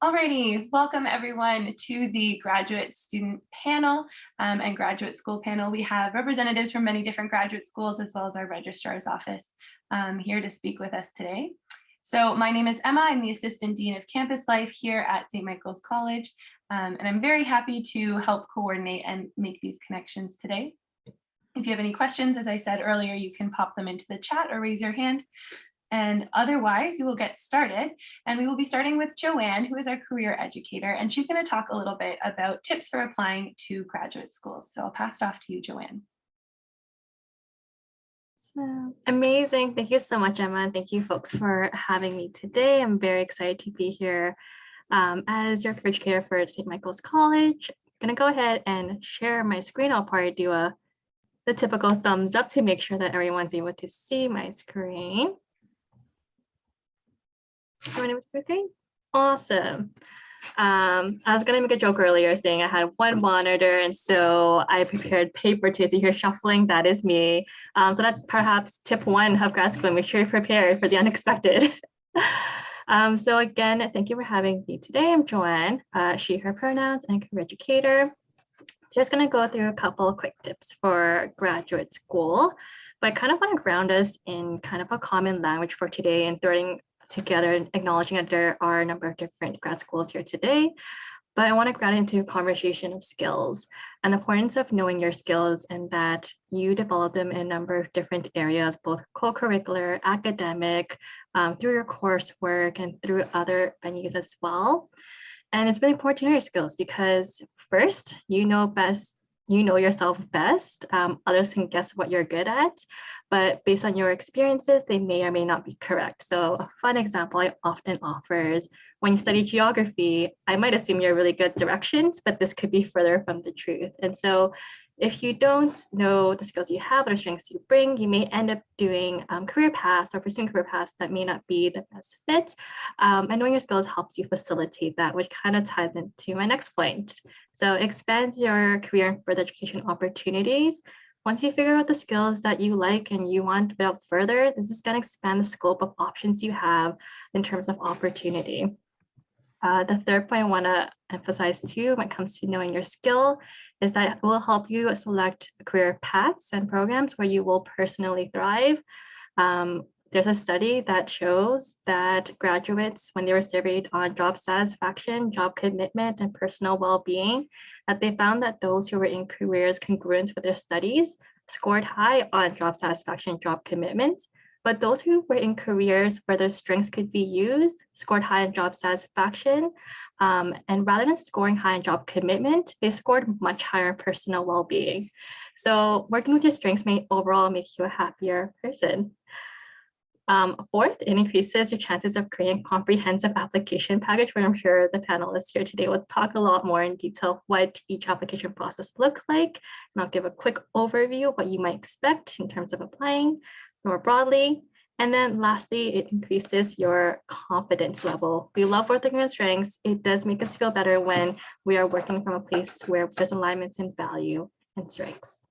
Alrighty, welcome everyone to the graduate student panel and graduate school panel. We have representatives from many different graduate schools as well as our registrar's office here to speak with us today. So my name is Emma. I'm the Assistant Dean of Campus Life here at St. Michael's College, and I'm very happy to help coordinate and make these connections today. If you have any questions, as I said earlier, you can pop them into the chat or raise your hand. And otherwise, we will get started. And we will be starting with Joanne, who is our career educator, and she's going to talk a little bit about tips for applying to graduate schools. So I'll pass it off to you, Joanne. Amazing. Thank you so much, Emma. And thank you folks for having me today. I'm very excited to be here as your career educator for St. Michael's College. I'm going to go ahead and share my screen. I'll probably do the typical thumbs up to make sure that everyone's able to see my screen. Awesome. I was going to make a joke earlier saying I had one monitor, and so I prepared paper to see here shuffling. That is me. So that's perhaps tip one of grad school. Make sure you're prepared for the unexpected. So again, thank you for having me today. I'm Joanne, she, her pronouns, and career educator. Just going to go through a couple of quick tips for graduate school, but I kind of want to ground us in kind of a common language for today and throwing together and acknowledging that there are a number of different grad schools here today. But I want to ground into a conversation of skills and the importance of knowing your skills and that you develop them in a number of different areas, both co-curricular, academic, through your coursework and through other venues as well. And it's really important to know your skills because first, you know yourself best. Others can guess what you're good at, but based on your experiences, they may or may not be correct. So a fun example I often offer is when you study geography, I might assume you're really good at directions, but this could be further from the truth. And so if you don't know the skills you have or the strengths you bring, you may end up doing career paths or pursuing career paths that may not be the best fit. And knowing your skills helps you facilitate that, which kind of ties into my next point. So expand your career and further education opportunities. Once you figure out the skills that you like and you want to develop further, this is going to expand the scope of options you have in terms of opportunity. The third point I want to emphasize too when it comes to knowing your skill is that it will help you select career paths and programs where you will personally thrive. There's a study that shows that graduates, when they were surveyed on job satisfaction, job commitment, and personal well-being, that they found that those who were in careers congruent with their studies scored high on job satisfaction, job commitment. But those who were in careers where their strengths could be used scored high in job satisfaction. And rather than scoring high in job commitment, they scored much higher in personal well-being. So working with your strengths may overall make you a happier person. Fourth, it increases your chances of creating a comprehensive application package, where I'm sure the panelists here today will talk a lot more in detail what each application process looks like. And I'll give a quick overview of what you might expect in terms of applying more broadly. And then lastly, it increases your confidence level. We love working on strengths. It does make us feel better when we are working from a place where there's alignments in value and strengths.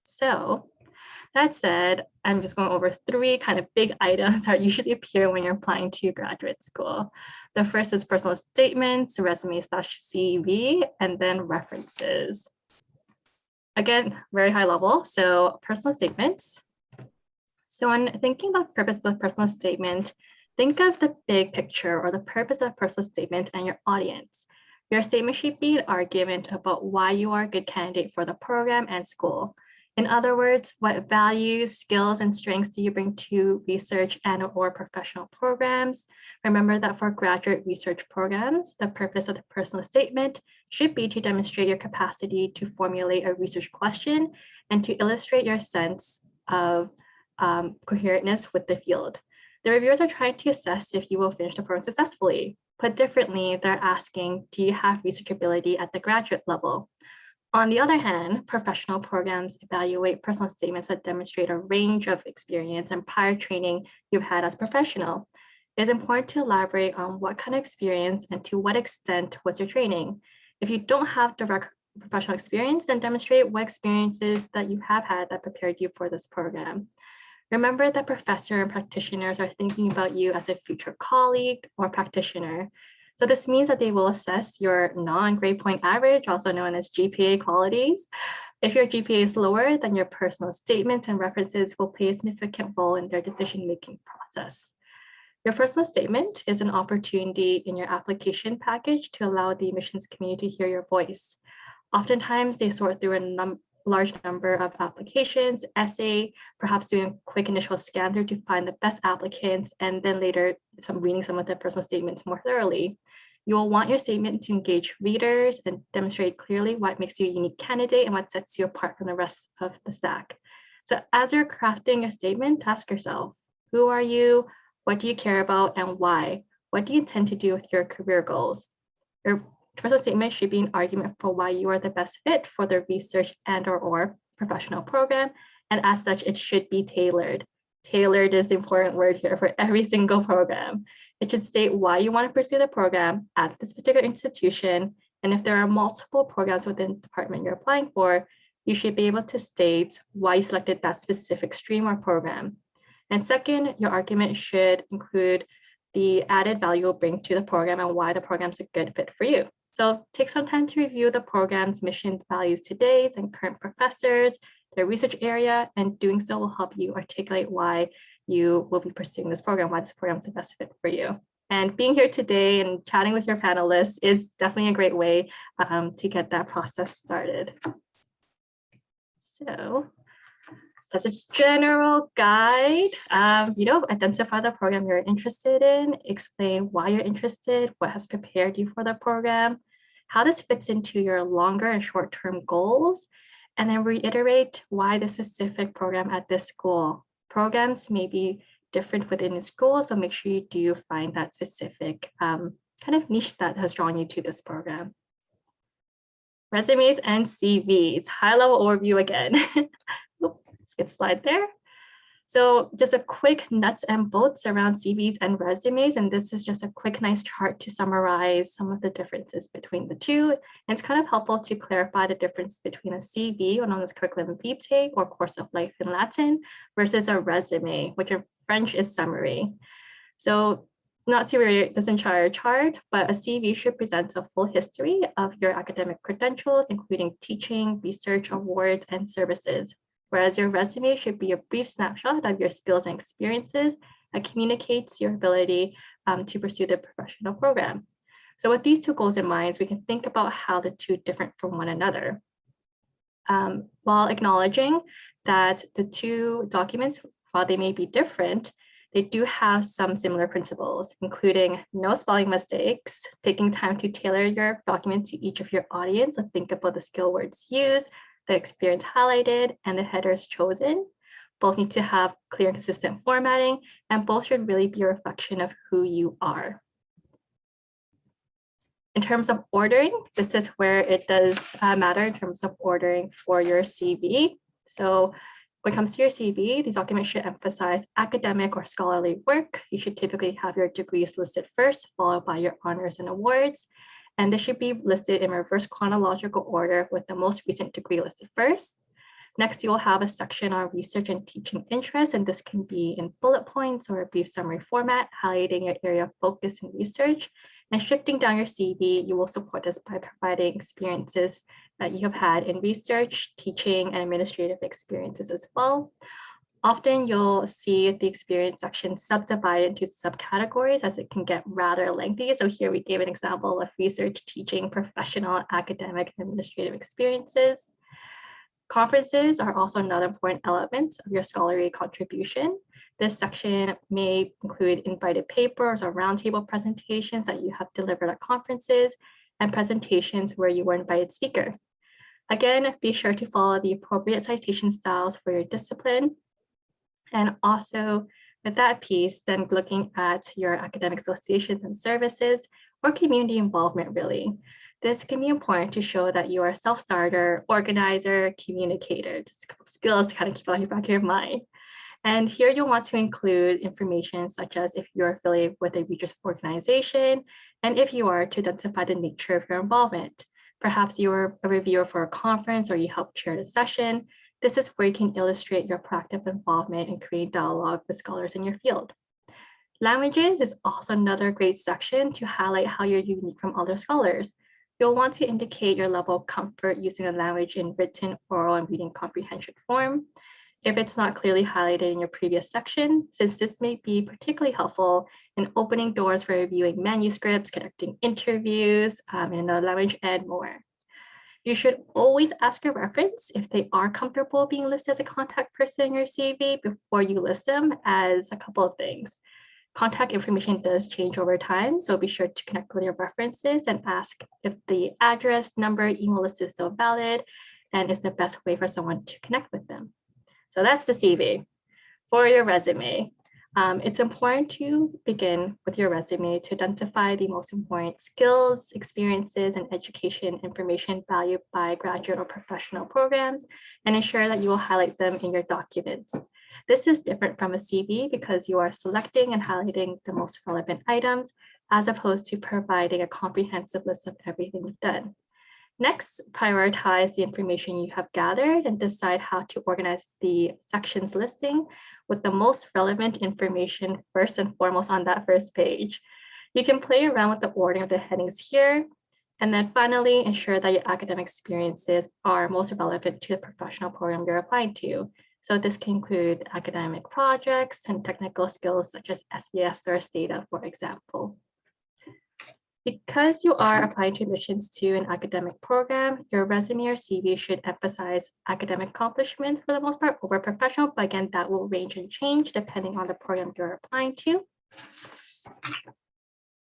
So that said, I'm just going over three kind of big items that usually appear when you're applying to graduate school. The first is personal statements, resume/CV, and then references. Again, very high level. So personal statements. So when thinking about the purpose of the personal statement, think of the big picture or the purpose of a personal statement and your audience. Your statement should be an argument about why you are a good candidate for the program and school. In other words, what values, skills, and strengths do you bring to research and/or professional programs? Remember that for graduate research programs, the purpose of the personal statement should be to demonstrate your capacity to formulate a research question and to illustrate your sense of coherentness with the field. The reviewers are trying to assess if you will finish the program successfully. Put differently, they're asking, do you have research ability at the graduate level? On the other hand, professional programs evaluate personal statements that demonstrate a range of experience and prior training you've had as a professional. It is important to elaborate on what kind of experience and to what extent was your training. If you don't have direct professional experience, then demonstrate what experiences that you have had that prepared you for this program. Remember that professor and practitioners are thinking about you as a future colleague or practitioner. So this means that they will assess your non-grade point average, also known as GPA qualities. If your GPA is lower, then your personal statement and references will play a significant role in their decision-making process. Your personal statement is an opportunity in your application package to allow the admissions community to hear your voice. Oftentimes, they sort through a large number of applications, essay, perhaps doing a quick initial scan through to find the best applicants, and then later reading some of the personal statements more thoroughly. You will want your statement to engage readers and demonstrate clearly what makes you a unique candidate and what sets you apart from the rest of the stack. So as you're crafting your statement, ask yourself, who are you? What do you care about and why? What do you intend to do with your career goals? Your personal statement should be an argument for why you are the best fit for the research and/or professional program. And as such, it should be tailored. Tailored is the important word here for every single program. It should state why you want to pursue the program at this particular institution. And if there are multiple programs within the department you're applying for, you should be able to state why you selected that specific stream or program. And second, your argument should include the added value you'll bring to the program and why the program's a good fit for you. So take some time to review the program's mission, values, today's and current professors, their research area, and doing so will help you articulate why you will be pursuing this program, why this program is the best fit for you. And being here today and chatting with your panelists is definitely a great way to get that process started. So as a general guide, identify the program you're interested in, explain why you're interested, what has prepared you for the program, how this fits into your longer and short-term goals, and then reiterate why the specific program at this school. Programs may be different within the school, so make sure you do find that specific kind of niche that has drawn you to this program. Resumes and CVs, high-level overview again. Skip slide there. So just a quick nuts and bolts around CVs and resumes. And this is just a quick, nice chart to summarize some of the differences between the two. And it's kind of helpful to clarify the difference between a CV, or known as curriculum vitae or course of life in Latin, versus a resume, which in French is summary. So not to read this entire chart, but a CV should present a full history of your academic credentials, including teaching, research, awards, and services. Whereas your resume should be a brief snapshot of your skills and experiences that communicates your ability to pursue the professional program. So with these two goals in mind, we can think about how the two differ from one another. While acknowledging that the two documents, while they may be different, they do have some similar principles, including no spelling mistakes, taking time to tailor your document to each of your audience, so think about the skill words used, the experience highlighted, and the headers chosen. Both need to have clear and consistent formatting, and both should really be a reflection of who you are. In terms of ordering, this is where it does matter in terms of ordering for your CV. So when it comes to your CV, these documents should emphasize academic or scholarly work. You should typically have your degrees listed first, followed by your honors and awards. And this should be listed in reverse chronological order with the most recent degree listed first. Next, you will have a section on research and teaching interests, and this can be in bullet points or a brief summary format, highlighting your area of focus and research. And shifting down your CV, you will support this by providing experiences that you have had in research, teaching, and administrative experiences as well. Often you'll see the experience section subdivided into subcategories as it can get rather lengthy. So here we gave an example of research, teaching, professional, academic, and administrative experiences. Conferences are also another important element of your scholarly contribution. This section may include invited papers or roundtable presentations that you have delivered at conferences and presentations where you were invited speaker. Again, be sure to follow the appropriate citation styles for your discipline. And also with that piece, then looking at your academic associations and services or community involvement really. This can be important to show that you are a self-starter, organizer, communicator, just a couple of skills to kind of keep on your back of your mind. And here you'll want to include information such as if you're affiliated with a research organization, and if you are, to identify the nature of your involvement. Perhaps you were a reviewer for a conference or you helped chair a session. This is where you can illustrate your proactive involvement and create dialogue with scholars in your field. Languages is also another great section to highlight how you're unique from other scholars. You'll want to indicate your level of comfort using a language in written, oral, and reading comprehension form. If it's not clearly highlighted in your previous section, since this may be particularly helpful in opening doors for reviewing manuscripts, conducting interviews in another language, and more. You should always ask a reference if they are comfortable being listed as a contact person in your CV before you list them, as a couple of things. Contact information does change over time, so be sure to connect with your references and ask if the address, number, email list is still valid and is the best way for someone to connect with them. So that's the CV. For your resume, it's important to begin with your resume to identify the most important skills, experiences, and education information valued by graduate or professional programs, and ensure that you will highlight them in your documents. This is different from a CV because you are selecting and highlighting the most relevant items, as opposed to providing a comprehensive list of everything you've done. Next, prioritize the information you have gathered and decide how to organize the sections listing with the most relevant information first and foremost on that first page. You can play around with the ordering of the headings here. And then finally, ensure that your academic experiences are most relevant to the professional program you're applying to. So this can include academic projects and technical skills such as SBS or STATA, for example. Because you are applying to admissions to an academic program, your resume or CV should emphasize academic accomplishments for the most part over professional, but again, that will range and change depending on the program you're applying to.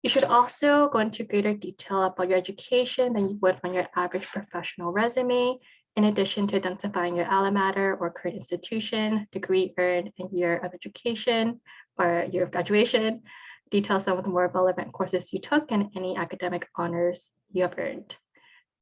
You should also go into greater detail about your education than you would on your average professional resume, in addition to identifying your alma mater or current institution, degree earned, and year of education or year of graduation. Detail some of the more relevant courses you took and any academic honors you have earned.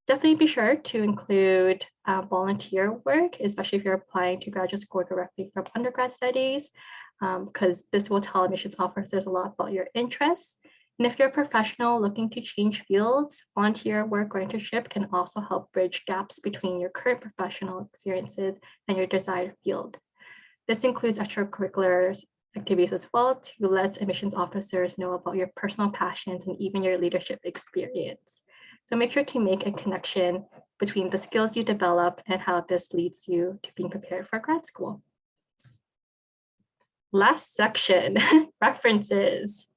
Definitely be sure to include volunteer work, especially if you're applying to graduate school directly from undergrad studies, because this will tell admissions officers a lot about your interests. And if you're a professional looking to change fields, volunteer work or internship can also help bridge gaps between your current professional experiences and your desired field. This includes extracurriculars activities as well to let admissions officers know about your personal passions and even your leadership experience. So make sure to make a connection between the skills you develop and how this leads you to being prepared for grad school. Last section, references.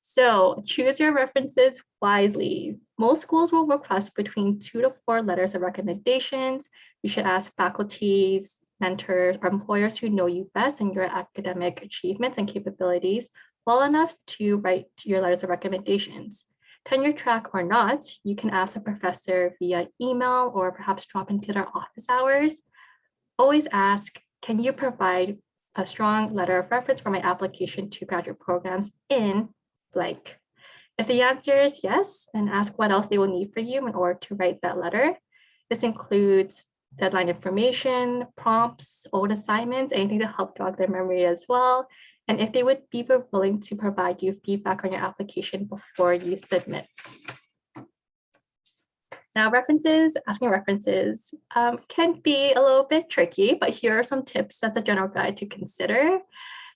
So choose your references wisely. Most schools will request between 2 to 4 letters of recommendations. You should ask faculties, mentors, or employers who know you best and your academic achievements and capabilities well enough to write your letters of recommendations. Tenure track or not, you can ask a professor via email or perhaps drop into their office hours. Always ask, can you provide a strong letter of reference for my application to graduate programs in blank? If the answer is yes, then ask what else they will need for you in order to write that letter. This includes deadline information, prompts, old assignments, anything to help jog their memory as well. And if they would be willing to provide you feedback on your application before you submit. Now, asking references can be a little bit tricky, but here are some tips as a general guide to consider.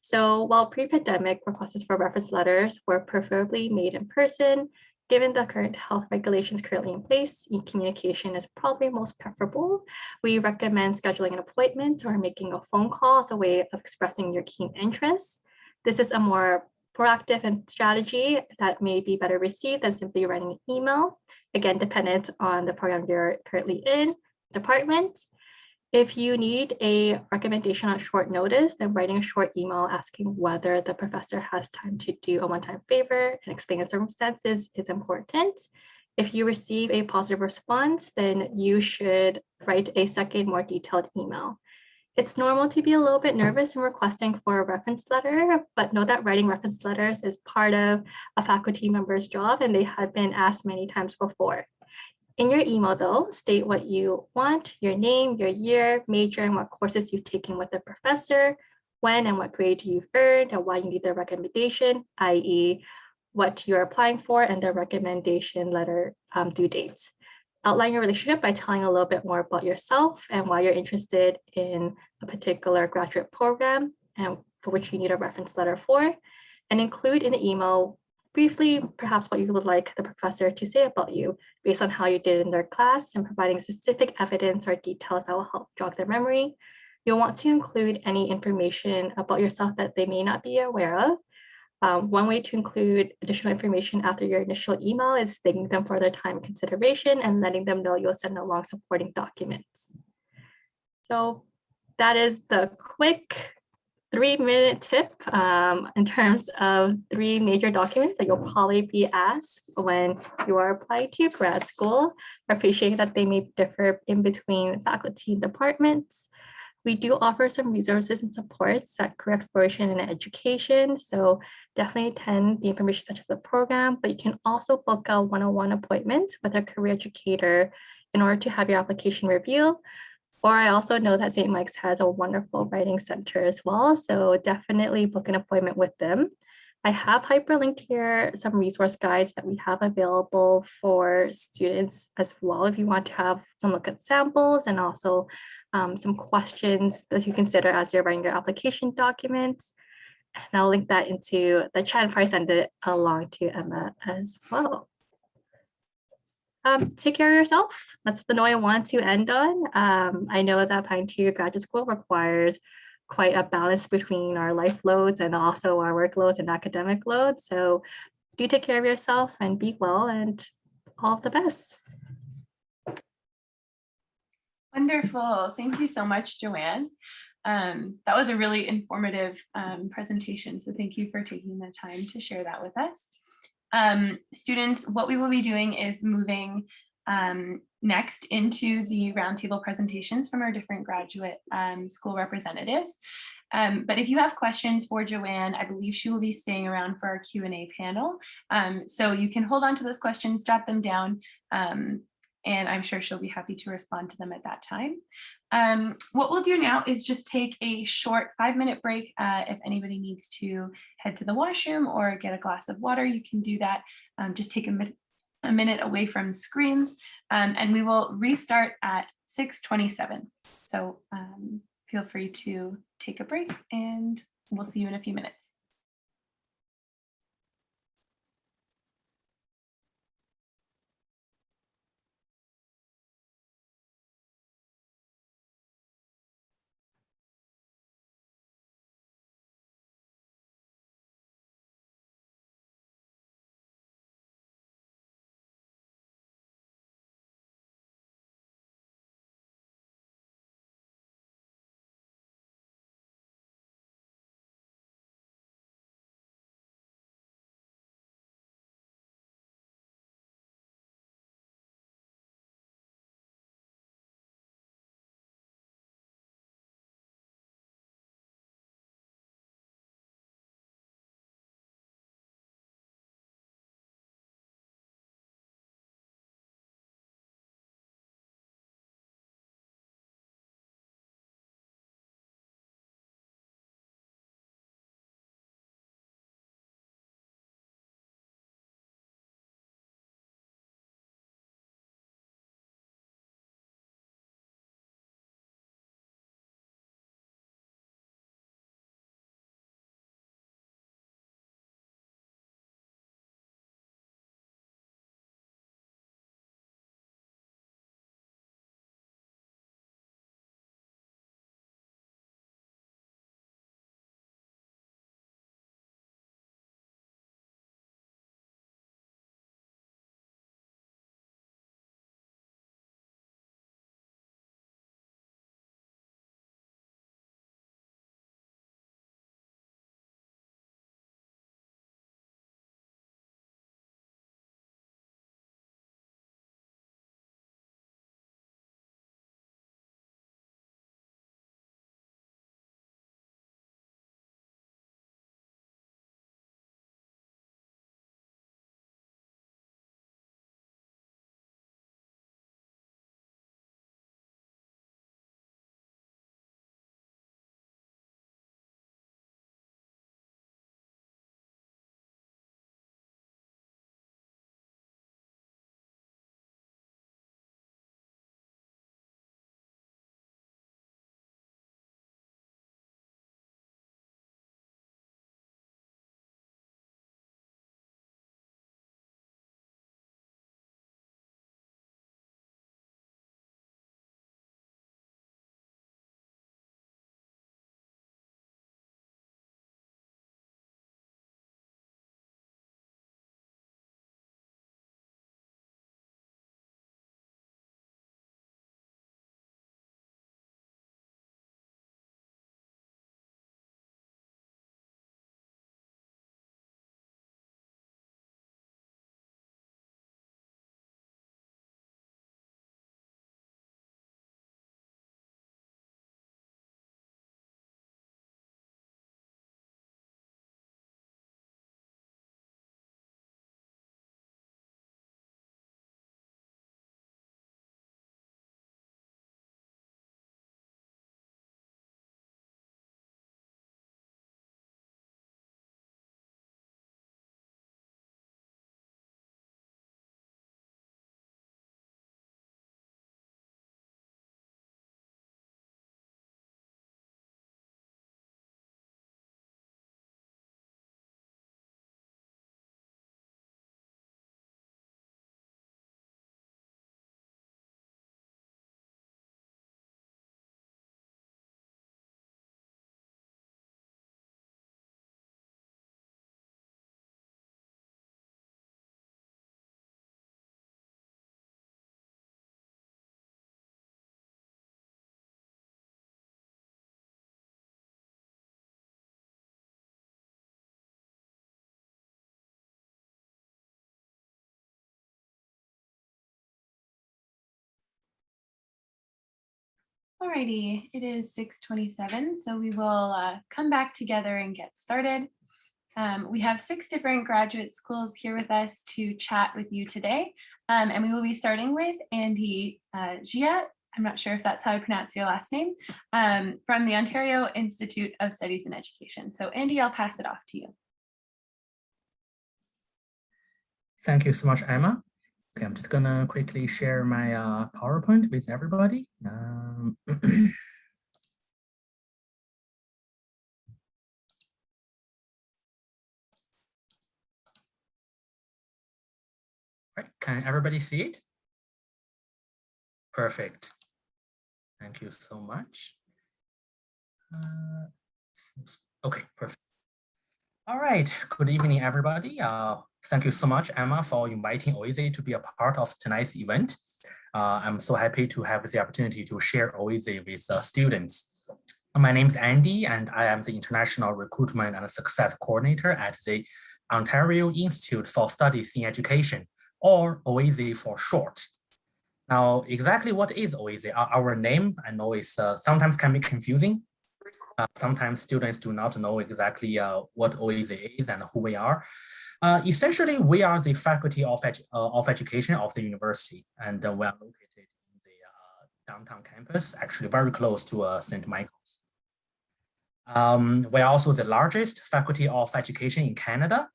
So while pre-pandemic requests for reference letters were preferably made in person, given the current health regulations currently in place, e-communication is probably most preferable. We recommend scheduling an appointment or making a phone call as a way of expressing your keen interest. This is a more proactive and strategy that may be better received than simply writing an email. Again, dependent on the program you're currently in, department. If you need a recommendation on short notice, then writing a short email asking whether the professor has time to do a one-time favor and explain the circumstances is important. If you receive a positive response, then you should write a second, more detailed email. It's normal to be a little bit nervous in requesting for a reference letter, but know that writing reference letters is part of a faculty member's job and they have been asked many times before. In your email though, state what you want, your name, your year, major, and what courses you've taken with the professor, when and what grade you've earned, and why you need the recommendation, i.e. what you're applying for and the recommendation letter due dates. Outline your relationship by telling a little bit more about yourself and why you're interested in a particular graduate program and for which you need a reference letter for. and include in the email briefly perhaps what you would like the professor to say about you based on how you did in their class, and providing specific evidence or details that will help jog their memory. You'll want to include any information about yourself that they may not be aware of. One way to include additional information after your initial email is thanking them for their time and consideration and letting them know you'll send along supporting documents. So that is the quick 3-minute tip in terms of 3 major documents that you'll probably be asked when you are applying to your grad school. I appreciate that they may differ in between faculty and departments. We do offer some resources and supports at career exploration and education. So definitely attend the information section of the program, but you can also book a one-on-one appointment with a career educator in order to have your application reviewed. Or I also know that St. Mike's has a wonderful writing center as well. So definitely book an appointment with them. I have hyperlinked here some resource guides that we have available for students as well, if you want to have some look at samples and also some questions that you consider as you're writing your application documents. And I'll link that into the chat and probably send it along to Emma as well. Take care of yourself. That's the note I want to end on. I know that applying to your graduate school requires quite a balance between our life loads and also our workloads and academic loads. So do take care of yourself and be well, and all the best. Wonderful. Thank you so much, Joanne. That was a really informative presentation. So thank you for taking the time to share that with us. Students, what we will be doing is moving next into the roundtable presentations from our different graduate school representatives. But if you have questions for Joanne, I believe she will be staying around for our Q&A panel. So you can hold on to those questions, jot them down, and I'm sure she'll be happy to respond to them at that time. What we'll do now is just take a short 5-minute break. If anybody needs to head to the washroom or get a glass of water, you can do that. Just take a minute away from screens, and we will restart at 6:27. So feel free to take a break, and we'll see you in a few minutes. Alrighty, it is 6:27, so we will come back together and get started. We have 6 different graduate schools here with us to chat with you today, and we will be starting with Andy Giat. I'm not sure if that's how I pronounce your last name, from the Ontario Institute of Studies in Education. So Andy, I'll pass it off to you. Thank you so much, Emma. Okay, I'm just gonna quickly share my PowerPoint with everybody. Right, can everybody see it? Perfect. Thank you so much. Okay, perfect. All right, good evening, everybody. Thank you so much, Emma, for inviting OISE to be a part of tonight's event. I'm so happy to have the opportunity to share OISE with students. My name is Andy, and I am the International Recruitment and Success Coordinator at the Ontario Institute for Studies in Education, or OISE for short. Now, exactly what is OISE? Our name, I know, is sometimes can be confusing. Sometimes students do not know exactly what OISE is and who we are. Essentially, we are the faculty of education of the university, and we are located in the downtown campus, actually very close to St. Michael's. We are also the largest faculty of education in Canada.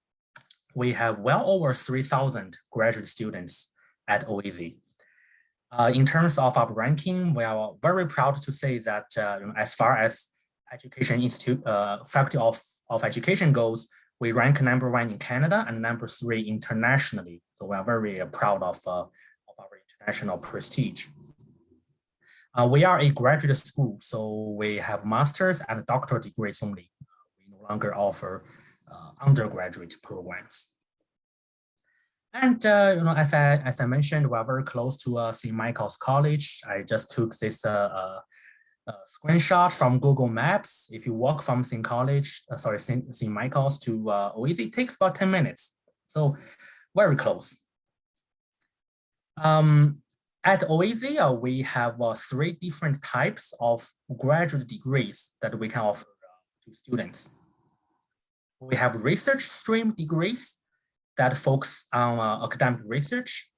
We have well over 3,000 graduate students at OISE. In terms of our ranking, we are very proud to say that as far as Education Institute Faculty of Education goes, we rank #1 in Canada and #3 internationally. So we are very proud of our international prestige. We are a graduate school, so we have master's and doctoral degrees only. We no longer offer undergraduate programs. And as I mentioned, we are very close to St. Michael's College. I just took this screenshot from Google Maps. If you walk from St. Michael's to OISE, it takes about 10 minutes. So very close. At OISE, we have 3 different types of graduate degrees that we can offer to students. We have research stream degrees that focus on academic research.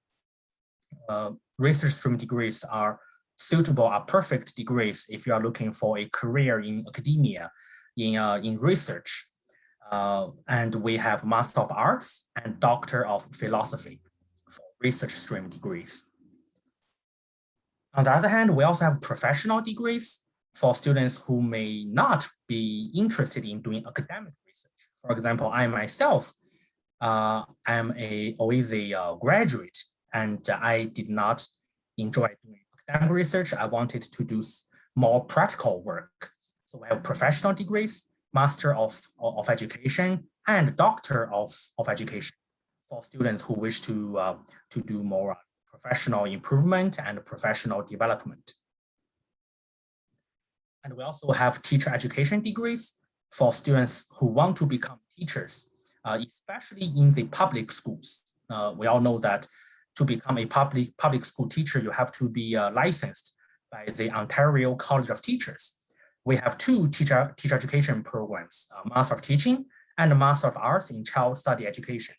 Research stream degrees are suitable, are perfect degrees if you are looking for a career in academia, in research. And we have Master of Arts and Doctor of Philosophy for research stream degrees. On the other hand, we also have professional degrees for students who may not be interested in doing academic research. For example, I myself am a OISE graduate, and I did not enjoy doing academic research. I wanted to do more practical work. So we have professional degrees, Master of Education, and Doctor of Education for students who wish to do more professional improvement and professional development. And we also have teacher education degrees for students who want to become teachers, especially in the public schools. We all know that to become a public school teacher, you have to be licensed by the Ontario College of Teachers. We have 2 teacher education programs, Master of Teaching and Master of Arts in Child Study Education.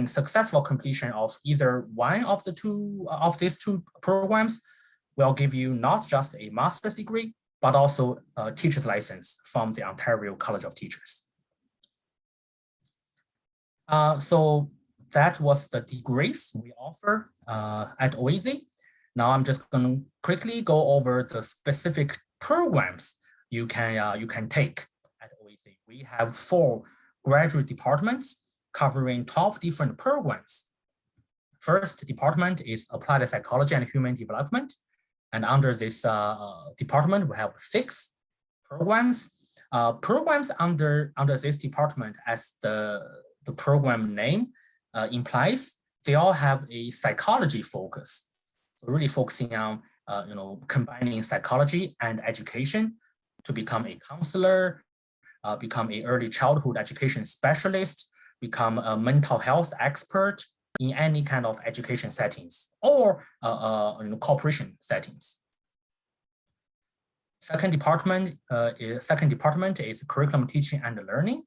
Successful completion of either one of these two programs will give you not just a master's degree, but also a teacher's license from the Ontario College of Teachers. So that was the degrees we offer at OISE. Now I'm just going to quickly go over the specific programs you can take at OISE. We have 4 graduate departments covering 12 different programs. First department is Applied Psychology and Human Development. And under this department, we have 6 programs. Programs under this department, as the program name implies, they all have a psychology focus. So really focusing on combining psychology and education to become a counselor, become an early childhood education specialist, become a mental health expert in any kind of education settings or corporation settings. Second department is curriculum teaching and learning.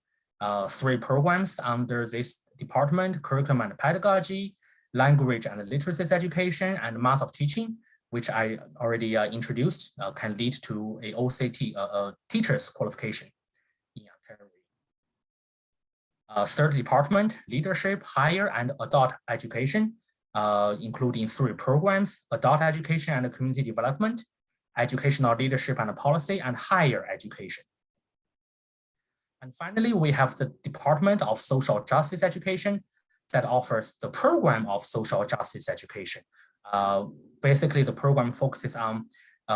3 programs under this department: curriculum and pedagogy, language and literacy education, and math of teaching, which I already introduced, can lead to a OCT, teacher's qualification in Ontario. Third department, leadership, higher and adult education, including 3 programs: adult education and community development, educational leadership and policy, and higher education. And finally, we have the Department of Social Justice Education that offers the program of social justice education. Basically, the program focuses on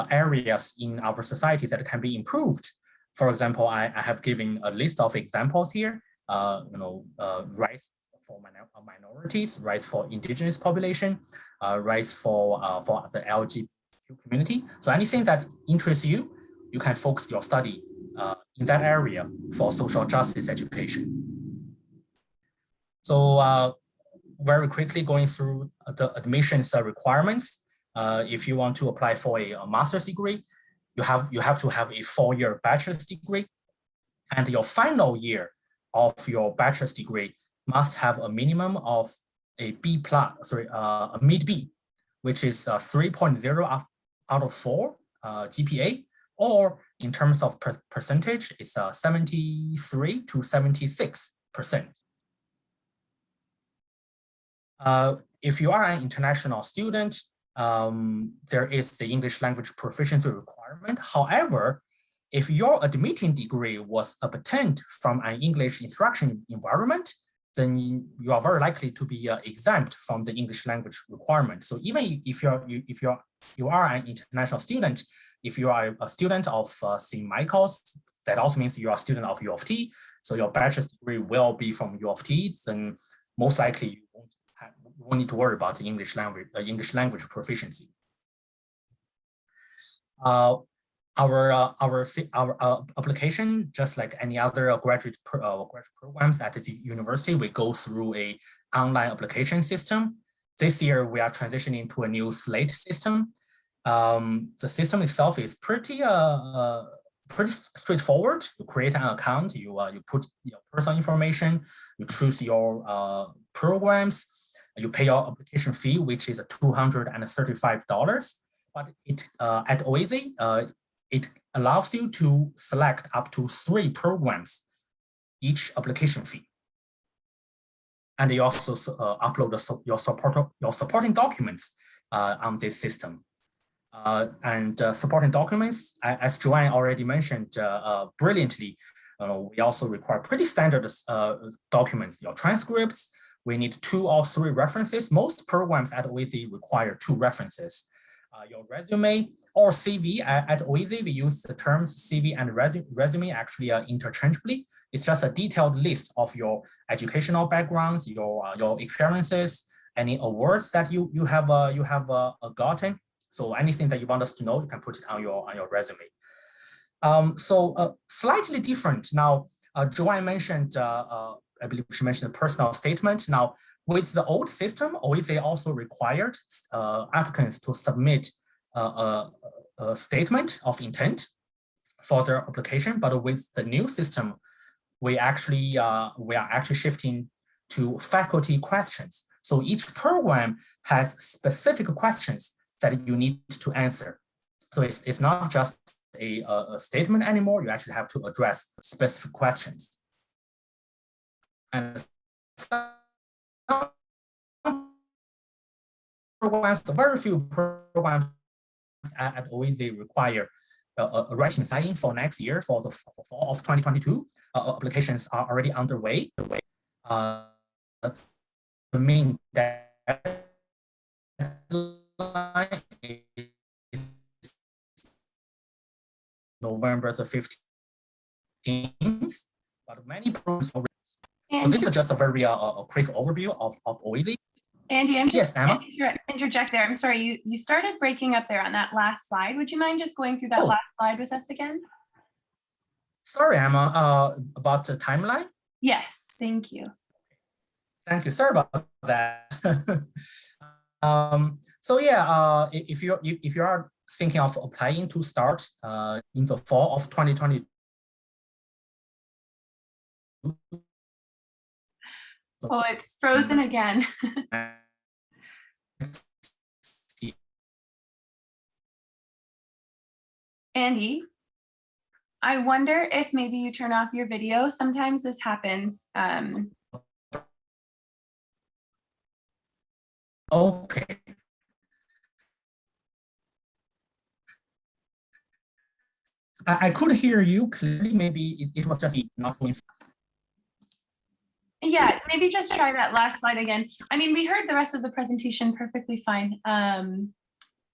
areas in our society that can be improved. For example, I have given a list of examples here. Rights for minorities, rights for indigenous population, rights for the LGBT community. So anything that interests you, you can focus your study in that area for social justice education. So very quickly going through the admissions requirements. If you want to apply for a master's degree, you have to have a 4-year bachelor's degree, and your final year of your bachelor's degree must have a minimum of a a mid-B, which is 3.0 out of 4 GPA, or in terms of percentage, it's 73 to 76%. If you are an international student, there is the English language proficiency requirement. However, if your admitting degree was obtained from an English instruction environment, then you are very likely to be exempt from the English language requirement. So even if you are an international student, if you are a student of St. Michael's, that also means you are a student of UofT. So your bachelor's degree will be from UofT. Then most likely you won't need to worry about the English language proficiency. Our application, just like any other graduate programs at the university, we go through a online application system. This year, we are transitioning to a new Slate system. The system itself is pretty straightforward. You create an account, you put your personal information, you choose your programs, you pay your application fee, which is $235. But at OISE, it allows you to select up to 3 programs, each application fee. And you also upload your supporting documents on this system. Supporting documents, as Joanne already mentioned brilliantly, we also require pretty standard documents, your transcripts. We need 2 or 3 references. Most programs at OISE require 2 references. Your resume or CV. At OISE, we use the terms CV and resume actually interchangeably. It's just a detailed list of your educational backgrounds, your experiences, any awards that you have gotten. So anything that you want us to know, you can put it on your resume. Slightly different now. Joanne mentioned, I believe she mentioned a personal statement. Now, with the old system, OISE also required applicants to submit a statement of intent for their application. But with the new system, we are actually shifting to faculty questions. So each program has specific questions that you need to answer. So it's not just a statement anymore. You actually have to address specific questions. And very few programs at OISE require a writing sign for next year, for the fall of 2022. Applications are already underway. The main deadline is November the 15th, but many programs already. So this is just a very quick overview of OISE. Andy, I'm just Emma? interject there. I'm sorry, you started breaking up there on that last slide. Would you mind just going through that last slide with us again? Sorry, Emma, about the timeline? Yes, thank you. Thank you. Sorry about that. So yeah, if you are thinking of applying to start in the fall of 2022. Oh, it's frozen again. Andy, I wonder if maybe you turn off your video. Sometimes this happens. Okay. I could hear you clearly. Maybe it was just not going. Yeah, maybe just try that last slide again. I mean, we heard the rest of the presentation perfectly fine,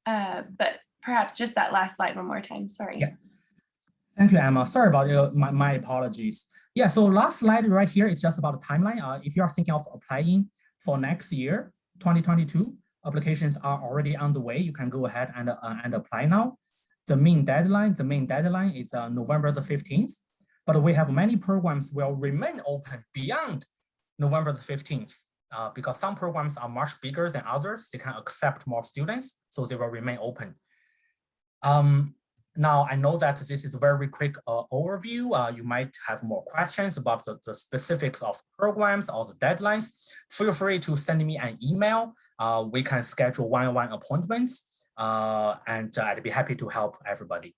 but perhaps just that last slide one more time. Sorry. Yeah. Thank you, Emma. Sorry about my apologies. Yeah, so last slide right here is just about the timeline. If you are thinking of applying for next year, 2022, applications are already underway. You can go ahead and apply now. The main deadline is November the 15th, but we have many programs will remain open beyond November the 15th because some programs are much bigger than others. They can accept more students, so they will remain open. Now, I know that this is a very quick overview. You might have more questions about the specifics of programs or the deadlines. Feel free to send me an email. We can schedule one-on-one appointments, and I'd be happy to help everybody.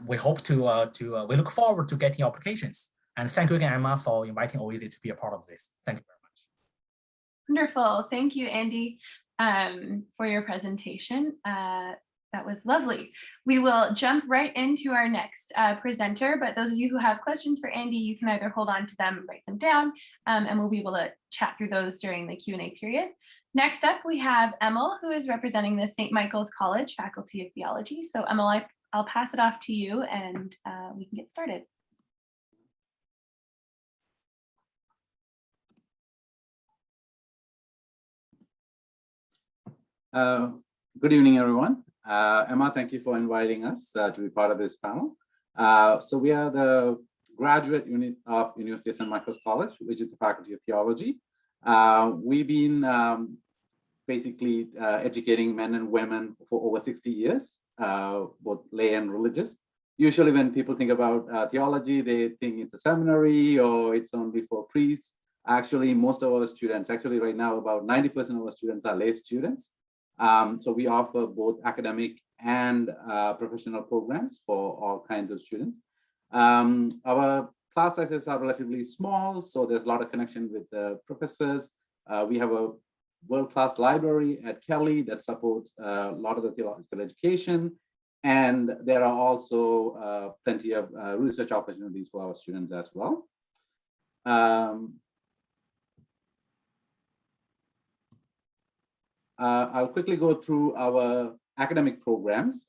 We hope we look forward to getting applications. And thank you again, Emma, for inviting OISE to be a part of this. Thank you very much. Wonderful. Thank you, Andy, for your presentation. That was lovely. We will jump right into our next presenter, but those of you who have questions for Andy, you can either hold on to them, write them down, and we'll be able to chat through those during the Q&A period. Next up, we have Emil, who is representing the St. Michael's College Faculty of Theology. So Emil, I'll pass it off to you and we can get started. Good evening, everyone. Emma, thank you for inviting us to be part of this panel. So we are the graduate unit of University of St. Michael's College, which is the Faculty of Theology. We've been basically educating men and women for over 60 years, both lay and religious. Usually when people think about theology, they think it's a seminary or it's only for priests. Actually, most of our students, actually right now, about 90% of our students are lay students. So we offer both academic and professional programs for all kinds of students. Our class sizes are relatively small, so there's a lot of connection with the professors. We have a world-class library at Kelly that supports a lot of the theological education. And there are also plenty of research opportunities for our students as well. I'll quickly go through our academic programs.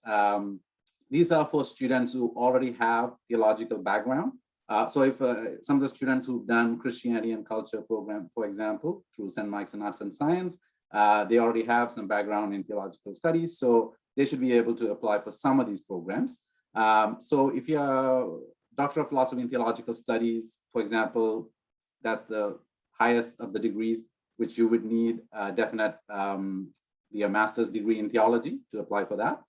These are for students who already have theological background. So if some of the students who've done Christianity and Culture program, for example, through St. Mike's and Arts and Science, they already have some background in theological studies, so they should be able to apply for some of these programs. So if you're a Doctor of Philosophy in Theological Studies, for example, that's the highest of the degrees, which you would need a master's degree in theology to apply for that.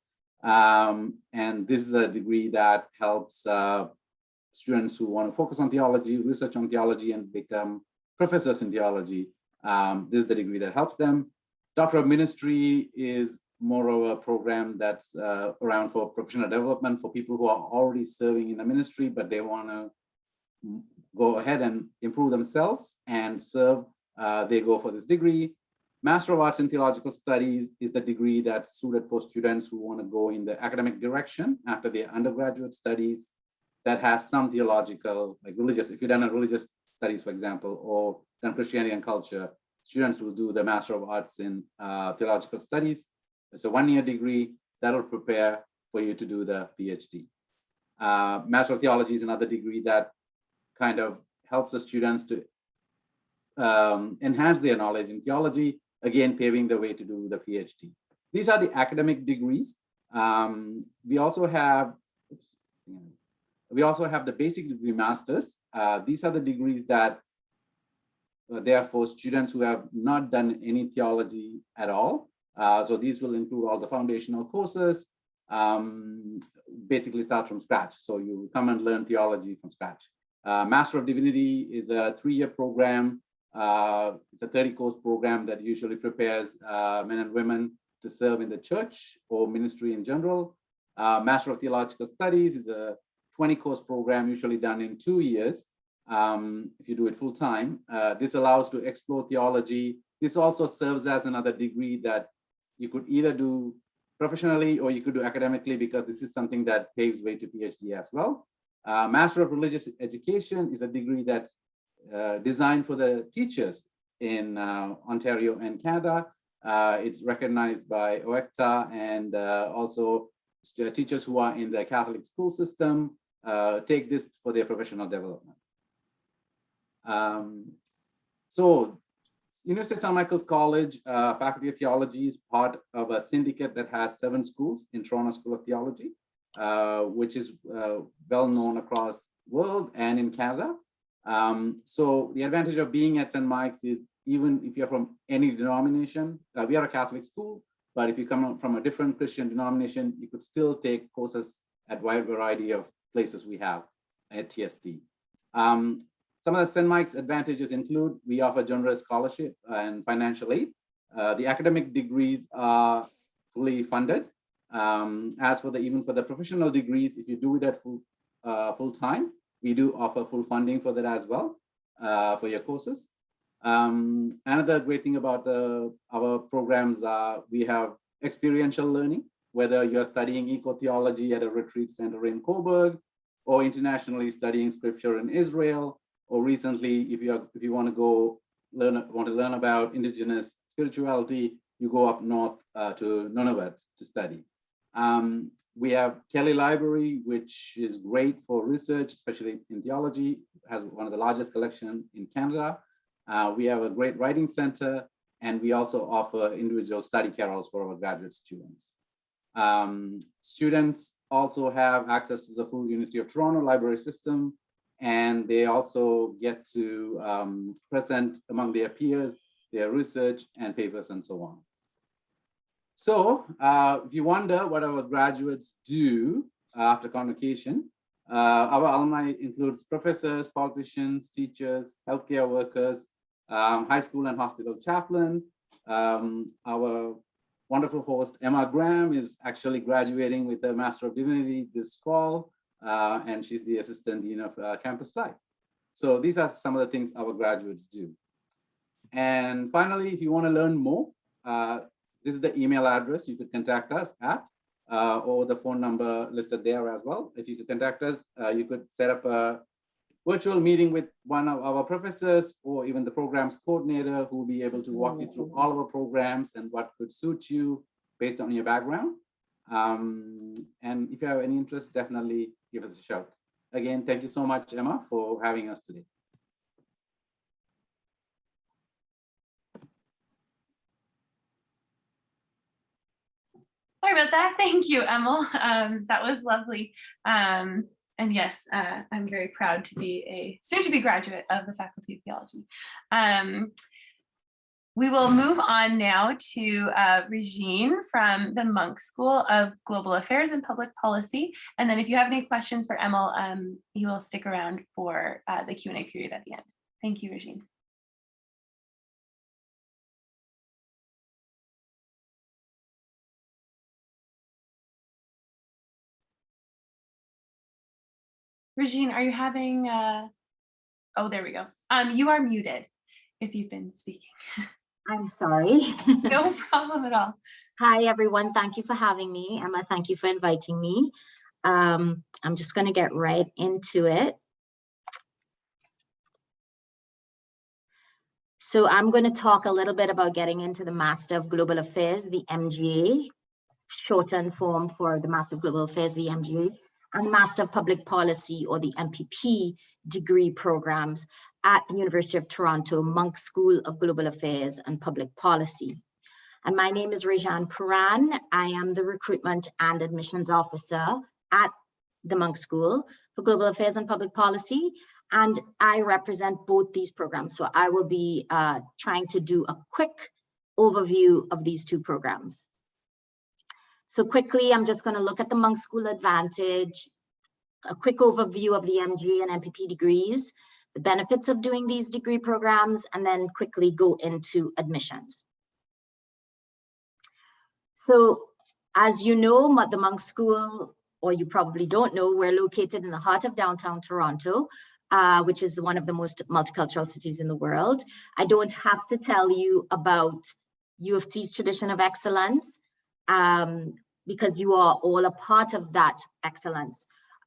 And this is a degree that helps students who want to focus on theology, research on theology, and become professors in theology. This is the degree that helps them. Doctor of Ministry is more of a program that's around for professional development for people who are already serving in the ministry, but they want to go ahead and improve themselves and serve. They go for this degree. Master of Arts in Theological Studies is the degree that's suited for students who want to go in the academic direction after their undergraduate studies that has some theological, like religious, if you've done a religious studies, for example, or done Christianity and Culture, students will do the Master of Arts in Theological Studies. It's a one-year degree that'll prepare for you to do the PhD. Master of Theology is another degree that kind of helps the students to enhance their knowledge in theology, again, paving the way to do the PhD. These are the academic degrees. We also have the basic degree masters. These are the degrees that they are for students who have not done any theology at all. So these will include all the foundational courses, basically start from scratch. So you come and learn theology from scratch. Master of Divinity is a 3-year program. It's a 30-course program that usually prepares men and women to serve in the church or ministry in general. Master of Theological Studies is a 20-course program, usually done in 2 years, if you do it full time. This allows to explore theology. This also serves as another degree that you could either do professionally or you could do academically, because this is something that paves way to PhD as well. Master of Religious Education is a degree that's designed for the teachers in Ontario and Canada. It's recognized by UofT, and also teachers who are in the Catholic school system take this for their professional development. So University of St. Michael's College Faculty of Theology is part of a syndicate that has 7 schools in Toronto School of Theology, which is well known across the world and in Canada. So the advantage of being at St. Mike's is, even if you're from any denomination, we are a Catholic school, but if you come from a different Christian denomination, you could still take courses at a wide variety of places we have at TST. Some of the St. Mike's advantages include we offer generous scholarship and financial aid. The academic degrees are fully funded. As for even for the professional degrees, if you do it at full time, we do offer full funding for that as well, for your courses. Another great thing about our programs are we have experiential learning, whether you're studying eco-theology at a retreat center in Coburg, or internationally studying scripture in Israel, or recently, if you want to learn about indigenous spirituality, you go up north to Nunavut to study. We have Kelly Library, which is great for research, especially in theology. It has one of the largest collections in Canada. We have a great writing center, and we also offer individual study carrels for our graduate students. Students also have access to the full University of Toronto library system, and they also get to present among their peers, their research and papers and so on. So if you wonder what our graduates do after convocation, our alumni includes professors, politicians, teachers, healthcare workers, high school and hospital chaplains. Our wonderful host, Emma Graham, is actually graduating with a Master of Divinity this fall, and she's the Assistant Dean of Campus Life. So these are some of the things our graduates do. And finally, if you want to learn more, this is the email address you could contact us at, or the phone number listed there as well. If you could contact us, you could set up a virtual meeting with one of our professors or even the programs coordinator, who will be able to walk you through all of our programs and what could suit you based on your background. And if you have any interest, definitely give us a shout. Again, thank you so much, Emma, for having us today. Sorry about that. Thank you, Emil. That was lovely. And yes, I'm very proud to be a soon-to-be graduate of the Faculty of Theology. We will move on now to Regine from the Munk School of Global Affairs and Public Policy. And then if you have any questions for Emil, he will stick around for the Q&A period at the end. Thank you, Regine. Regine, are you having, oh, there we go. You are muted if you've been speaking. I'm sorry. No problem at all. Hi, everyone. Thank you for having me. Emma, thank you for inviting me. I'm just going to get right into it. So I'm going to talk a little bit about getting into the Master of Global Affairs, the MGA, shortened form for the Master of Global Affairs, the MGA, and Master of Public Policy, or the MPP, degree programs at the University of Toronto Munk School of Global Affairs and Public Policy. And my name is Regine Puran. I am the Recruitment and Admissions Officer at the Munk School for Global Affairs and Public Policy, and I represent both these programs. So I will be trying to do a quick overview of these two programs. So quickly, I'm just going to look at the Munk School Advantage, a quick overview of the MGA and MPP degrees, the benefits of doing these degree programs, and then quickly go into admissions. So as you know, the Munk School, or you probably don't know, we're located in the heart of downtown Toronto, which is one of the most multicultural cities in the world. I don't have to tell you about UofT's tradition of excellence, because you are all a part of that excellence.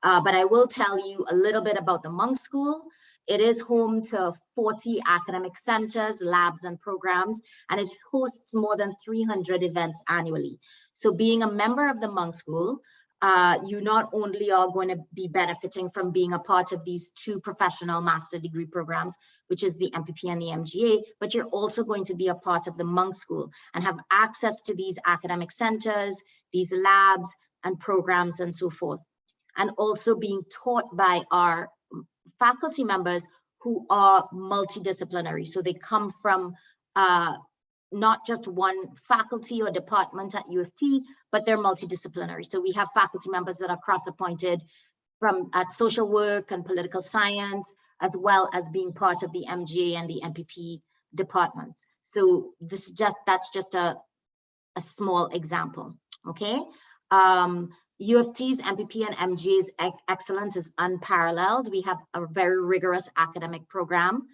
But I will tell you a little bit about the Munk School. It is home to 40 academic centers, labs, and programs, and it hosts more than 300 events annually. So being a member of the Munk School, you not only are going to be benefiting from being a part of these two professional master degree programs, which is the MPP and the MGA, but you're also going to be a part of the Munk School and have access to these academic centers, these labs and programs and so forth. And also being taught by our faculty members who are multidisciplinary. So they come from not just one faculty or department at UofT, but they're multidisciplinary. So we have faculty members that are cross-appointed from at social work and political science, as well as being part of the MGA and the MPP departments. So this is that's just a small example, okay? UofT's MPP and MGA's excellence is unparalleled. We have a very rigorous academic program,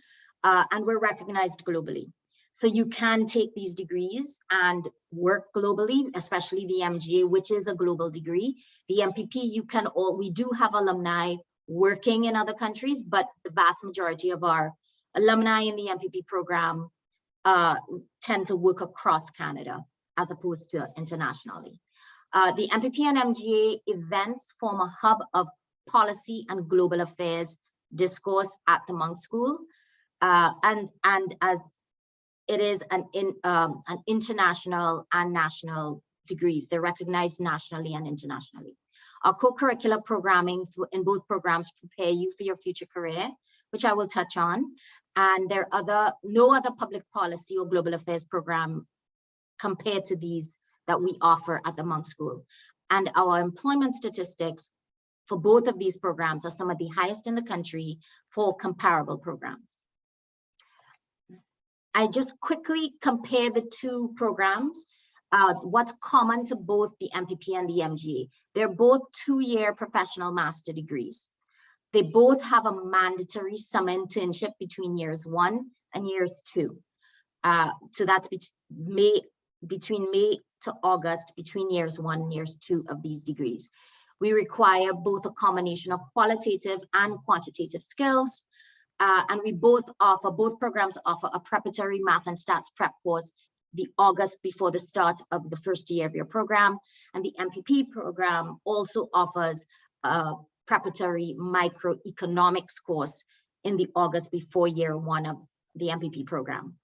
and we're recognized globally. So you can take these degrees and work globally, especially the MGA, which is a global degree. The MPP, we do have alumni working in other countries, but the vast majority of our alumni in the MPP program tend to work across Canada as opposed to internationally. The MPP and MGA events form a hub of policy and global affairs discourse at the Munk School, and as it is an international and national degrees. They're recognized nationally and internationally. Our co-curricular programming in both programs prepare you for your future career, which I will touch on. And there are no other public policy or global affairs program compared to these that we offer at the Munk School. And our employment statistics for both of these programs are some of the highest in the country for comparable programs. I just quickly compare the two programs. What's common to both the MPP and the MGA? They're both 2-year professional master degrees. They both have a mandatory summer internship between years 1 and years 2. So that's between May to August, between years 1 and years 2 of these degrees. We require both a combination of qualitative and quantitative skills. And both programs offer a preparatory math and stats prep course the August before the start of the first year of your program. And the MPP program also offers a preparatory microeconomics course in the August before year 1 of the MPP program.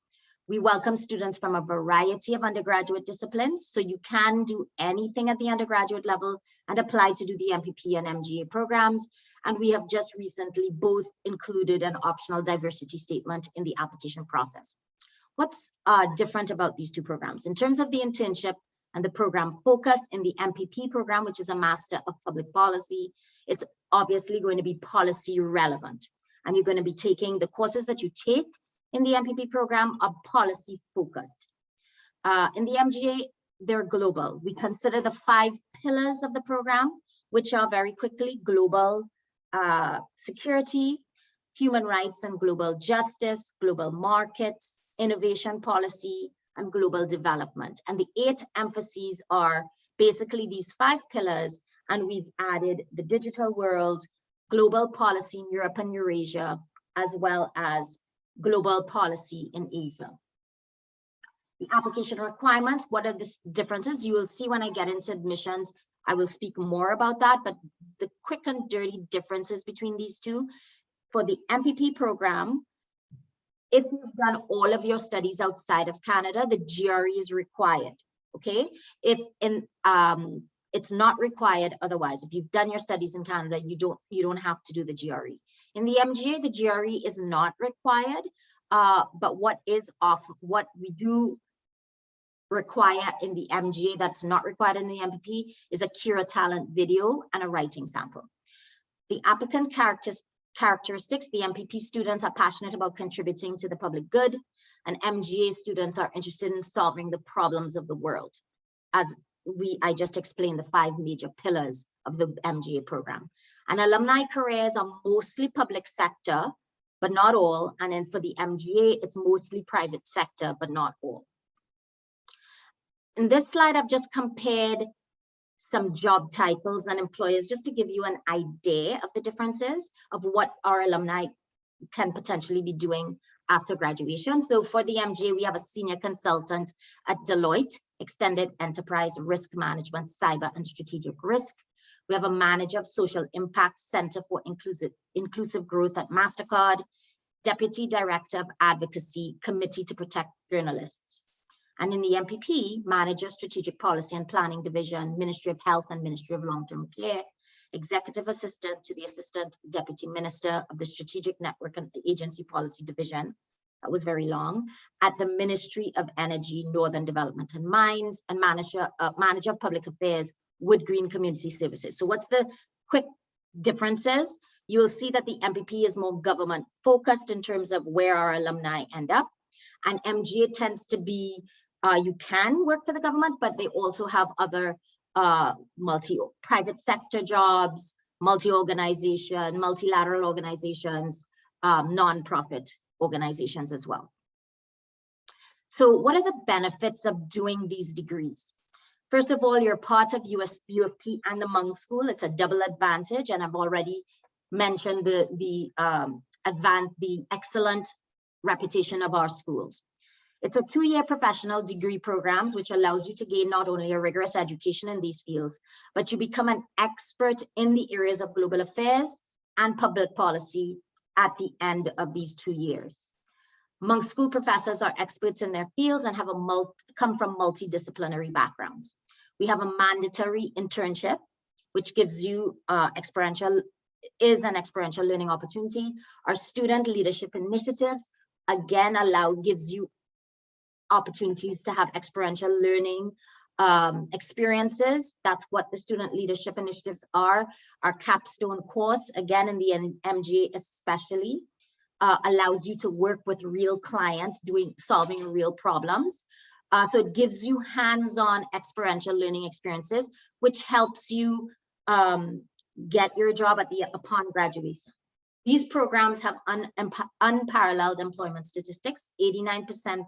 We welcome students from a variety of undergraduate disciplines, so you can do anything at the undergraduate level and apply to do the MPP and MGA programs. And we have just recently both included an optional diversity statement in the application process. What's different about these two programs? In terms of the internship and the program focus in the MPP program, which is a Master of Public Policy, it's obviously going to be policy relevant. And you're going to be taking the courses that you take in the MPP program are policy focused. In the MGA, they're global. We consider the 5 pillars of the program, which are very quickly global security, human rights and global justice, global markets, innovation policy, and global development. And the 8 emphases are basically these 5 pillars, and we've added the digital world, global policy in Europe and Eurasia, as well as global policy in Asia. The application requirements, what are the differences? You will see when I get into admissions, I will speak more about that, but the quick and dirty differences between these two. For the MPP program, if you've done all of your studies outside of Canada, the GRE is required, okay? It's not required otherwise. If you've done your studies in Canada, you don't have to do the GRE. In the MGA, the GRE is not required, but what we do require in the MGA that's not required in the MPP is a Cura Talent video and a writing sample. The applicant characteristics, the MPP students are passionate about contributing to the public good, and MGA students are interested in solving the problems of the world. As I just explained the 5 major pillars of the MGA program. And alumni careers are mostly public sector, but not all. And then for the MGA, it's mostly private sector, but not all. In this slide, I've just compared some job titles and employers just to give you an idea of the differences of what our alumni can potentially be doing after graduation. So for the MGA, we have a senior consultant at Deloitte, Extended Enterprise Risk Management, Cyber and Strategic Risk. We have a manager of social impact, Center for Inclusive Growth at MasterCard, Deputy Director of Advocacy, Committee to Protect Journalists. And in the MPP, Manager, Strategic Policy and Planning Division, Ministry of Health and Ministry of Long-Term Care, Executive Assistant to the Assistant Deputy Minister of the Strategic Network and Agency Policy Division. That was very long. At the Ministry of Energy, Northern Development and Mines, and Manager of Public Affairs, Wood Green Community Services. So what's the quick differences? You'll see that the MPP is more government focused in terms of where our alumni end up. And MGA tends to be, you can work for the government, but they also have other private sector jobs, multi-organization, multilateral organizations, non-profit organizations as well. So what are the benefits of doing these degrees? First of all, you're part of UofT and the Munk School. It's a double advantage, and I've already mentioned the excellent reputation of our schools. It's a 2-year professional degree programs, which allows you to gain not only a rigorous education in these fields, but you become an expert in the areas of global affairs and public policy at the end of these 2 years. Munk School professors are experts in their fields and have come from multidisciplinary backgrounds. We have a mandatory internship, which gives you an experiential learning opportunity. Our student leadership initiatives, again, gives you opportunities to have experiential learning experiences. That's what the student leadership initiatives are. Our capstone course, again, in the MGA especially, allows you to work with real clients solving real problems. So it gives you hands-on experiential learning experiences, which helps you get your job upon graduation. These programs have unparalleled employment statistics. 89%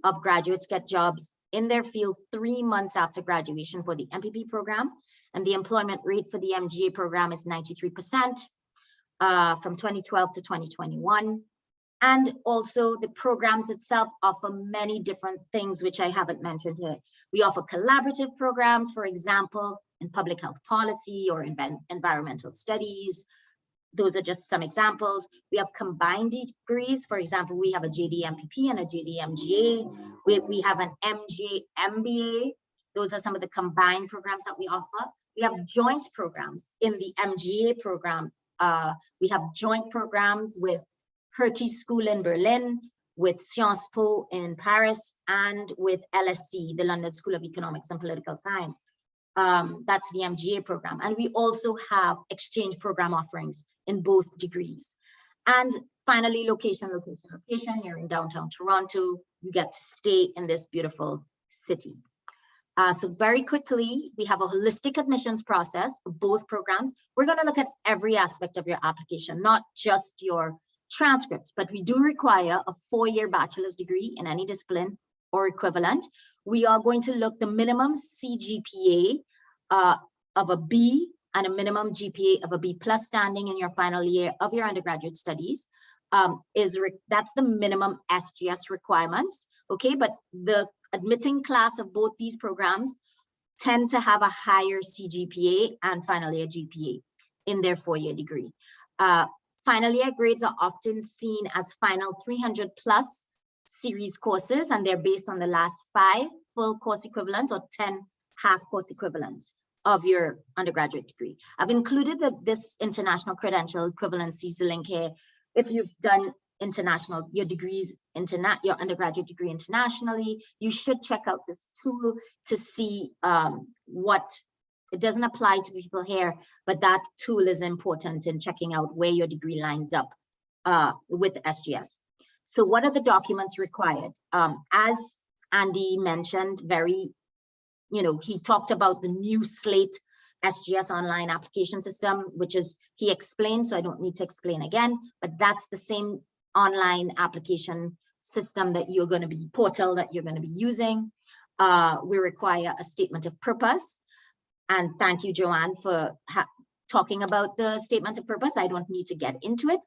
of graduates get jobs in their field 3 months after graduation for the MPP program, and the employment rate for the MGA program is 93% from 2012 to 2021. And also the programs itself offer many different things, which I haven't mentioned here. We offer collaborative programs, for example, in public health policy or environmental studies. Those are just some examples. We have combined degrees. For example, we have a JD MPP and a JD MGA. We have an MGA MBA. Those are some of the combined programs that we offer. We have joint programs in the MGA program. We have joint programs with Hertie School in Berlin, with Sciences Po in Paris, and with LSE, the London School of Economics and Political Science. That's the MGA program. And we also have exchange program offerings in both degrees. And finally, location. You're in downtown Toronto. You get to stay in this beautiful city. So very quickly, we have a holistic admissions process for both programs. We're going to look at every aspect of your application, not just your transcripts, but we do require a 4-year bachelor's degree in any discipline or equivalent. We are going to look the minimum CGPA of a B and a minimum GPA of a B+ standing in your final year of your undergraduate studies. That's the minimum SGS requirements, okay? But the admitting class of both these programs tend to have a higher CGPA and final year GPA in their 4-year degree. Final year grades are often seen as final 300+ series courses, and they're based on the last 5 full course equivalents or 10 half course equivalents of your undergraduate degree. I've included this international credential equivalencies link here. If you've done international, your your undergraduate degree internationally, you should check out this tool to see what, it doesn't apply to people here, but that tool is important in checking out where your degree lines up with SGS. So what are the documents required? As Andy mentioned, he talked about the new Slate SGS online application system, which is, he explained, so I don't need to explain again, but that's the same online application system that you're going to be, portal that you're going to be using. We require a statement of purpose. And thank you, Joanne, for talking about the statement of purpose. I don't need to get into it.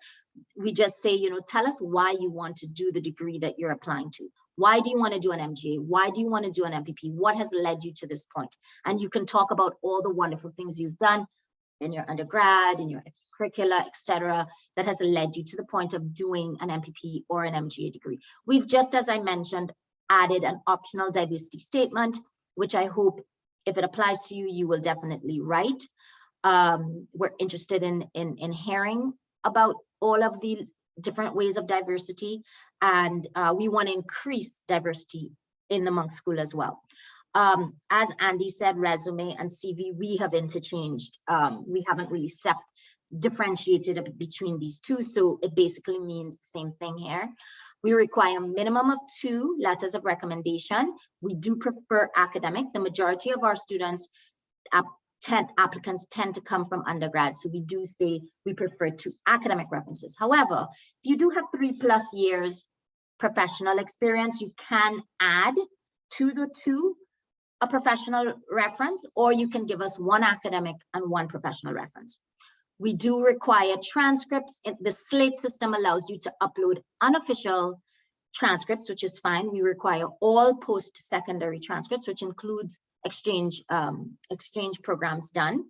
We just say, tell us why you want to do the degree that you're applying to. Why do you want to do an MGA? Why do you want to do an MPP? What has led you to this point? And you can talk about all the wonderful things you've done in your undergrad, in your extracurricular, etc., that has led you to the point of doing an MPP or an MGA degree. We've just, as I mentioned, added an optional diversity statement, which I hope, if it applies to you, you will definitely write. We're interested in hearing about all of the different ways of diversity, and we want to increase diversity in the Munk School as well. As Andy said, resume and CV, we have interchanged. We haven't really differentiated between these two, so it basically means the same thing here. We require a minimum of 2 letters of recommendation. We do prefer academic. The majority of our students, applicants tend to come from undergrad, so we do say we prefer 2 academic references. However, if you do have 3+ years professional experience, you can add to the 2 a professional reference, or you can give us 1 academic and 1 professional reference. We do require transcripts. The Slate system allows you to upload unofficial transcripts, which is fine. We require all post-secondary transcripts, which includes exchange programs done.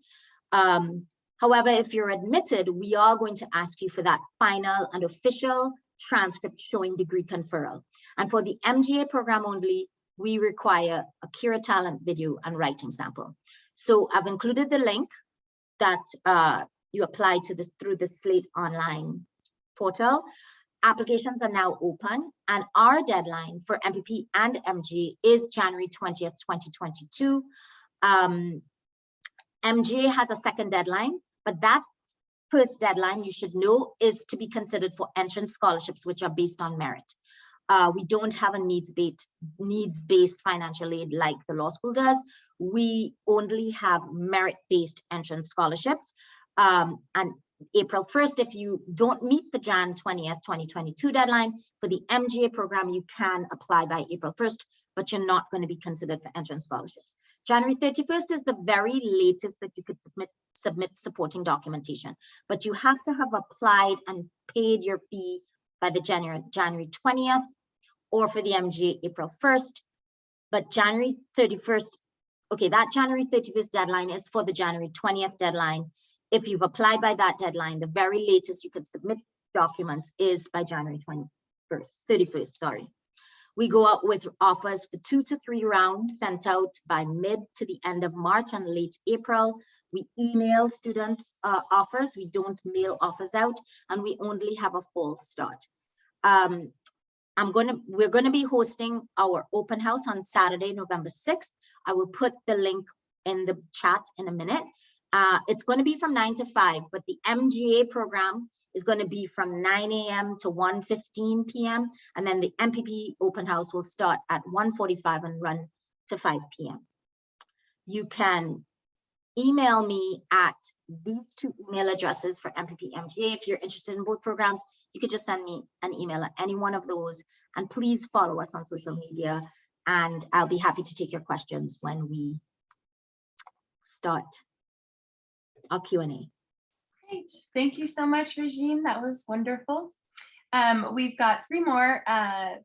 However, if you're admitted, we are going to ask you for that final and official transcript showing degree conferral. And for the MGA program only, we require a Cura Talent video and writing sample. So I've included the link that you apply to this through the Slate online portal. Applications are now open, and our deadline for MPP and MGA is January 20th, 2022. MGA has a second deadline, but that first deadline, you should know, is to be considered for entrance scholarships, which are based on merit. We don't have a needs-based financial aid like the law school does. We only have merit-based entrance scholarships. And April 1st, if you don't meet the Jan 20th, 2022 deadline for the MGA program, you can apply by April 1st, but you're not going to be considered for entrance scholarships. January 31st is the very latest that you could submit supporting documentation, but you have to have applied and paid your fee by the January 20th, or for the MGA April 1st, but January 31st, okay, that January 31st deadline is for the January 20th deadline. If you've applied by that deadline, the very latest you can submit documents is by January 31st, sorry. We go out with offers for 2 to 3 rounds sent out by mid to the end of March and late April. We email students offers, we don't mail offers out, and we only have a fall start. We're gonna be hosting our open house on Saturday, November 6th. I will put the link in the chat in a minute. It's going to be from 9 to 5, but the MGA program is going to be from 9 a.m. to 1:15 p.m. And then the MPP open house will start at 1:45 and run to 5 p.m. You can email me at these 2 email addresses for MPP, MGA. If you're interested in both programs, you could just send me an email at any one of those. And please follow us on social media, and I'll be happy to take your questions when we start our Q&A. Great. Thank you so much, Regine. That was wonderful. We've got 3 more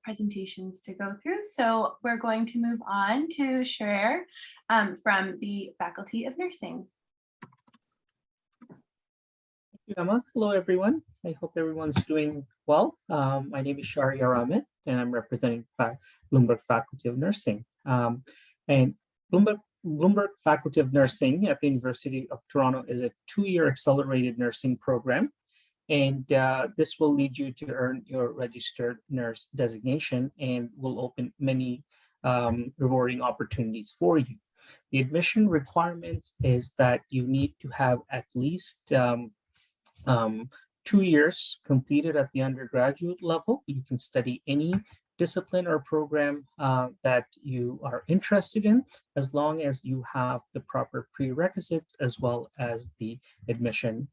presentations to go through, so we're going to move on to Shreer from the Faculty of Nursing. Thank you, Emma. Hello, everyone. I hope everyone's doing well. My name is Shari Aramit, and I'm representing Bloomberg Faculty of Nursing. And Bloomberg Faculty of Nursing at the University of Toronto is a 2-year accelerated nursing program. And this will lead you to earn your registered nurse designation and will open many rewarding opportunities for you. The admission requirements is that you need to have at least 2 years completed at the undergraduate level. You can study any discipline or program that you are interested in, as long as you have the proper prerequisites as well as the admission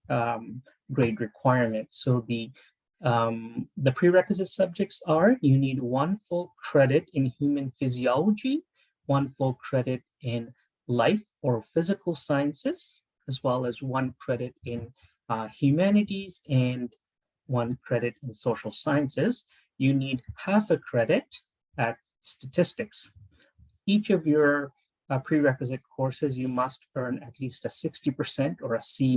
grade requirements. So the prerequisite subjects are: you need 1 full credit in human physiology, 1 full credit in life or physical sciences, as well as 1 credit in humanities and 1 credit in social sciences. You need half a credit at statistics. Each of your prerequisite courses, you must earn at least a 60% or a C-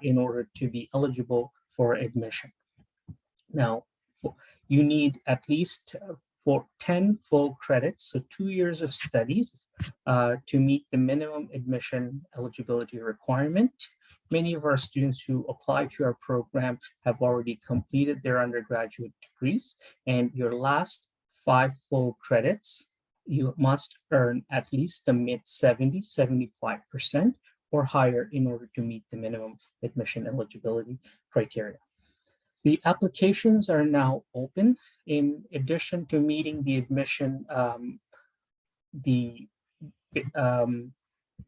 in order to be eligible for admission. Now, you need at least 10 full credits, so 2 years of studies to meet the minimum admission eligibility requirement. Many of our students who apply to our program have already completed their undergraduate degrees, and your last 5 full credits, you must earn at least a mid 75% or higher in order to meet the minimum admission eligibility criteria. The applications are now open. In addition to meeting the admission,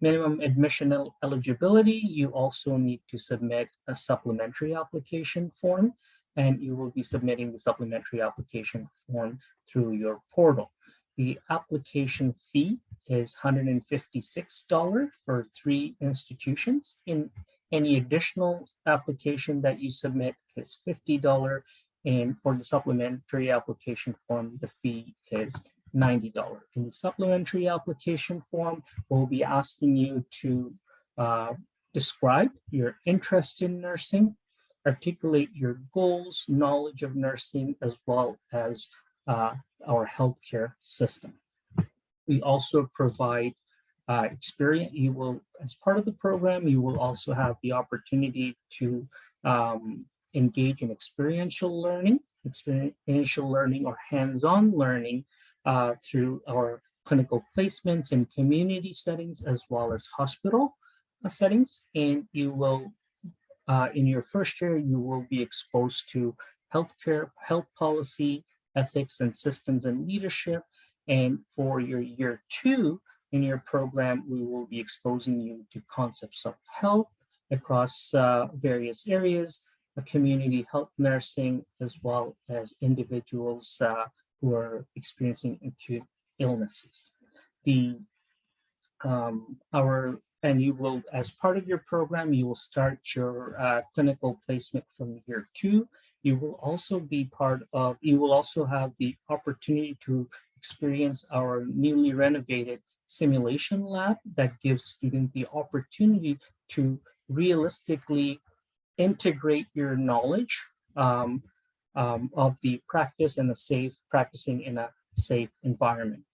minimum admission eligibility, you also need to submit a supplementary application form, and you will be submitting the supplementary application form through your portal. The application fee is $156 for 3 institutions. In any additional application that you submit is $50, and for the supplementary application form, the fee is $90. In the supplementary application form, we'll be asking you to describe your interest in nursing, articulate your goals, knowledge of nursing, as well as our healthcare system. We also provide experience. You will, as part of the program, you will also have the opportunity to engage in experiential learning or hands-on learning through our clinical placements in community settings as well as hospital settings. And you will, in your first year, you will be exposed to healthcare, health policy, ethics and systems and leadership. And for your year 2 in your program, we will be exposing you to concepts of health across various areas, community health nursing, as well as individuals who are experiencing acute illnesses. And you will, as part of your program, you will start your clinical placement from year 2. You will also be you will also have the opportunity to experience our newly renovated simulation lab that gives students the opportunity to realistically integrate your knowledge of the practice and practicing in a safe environment.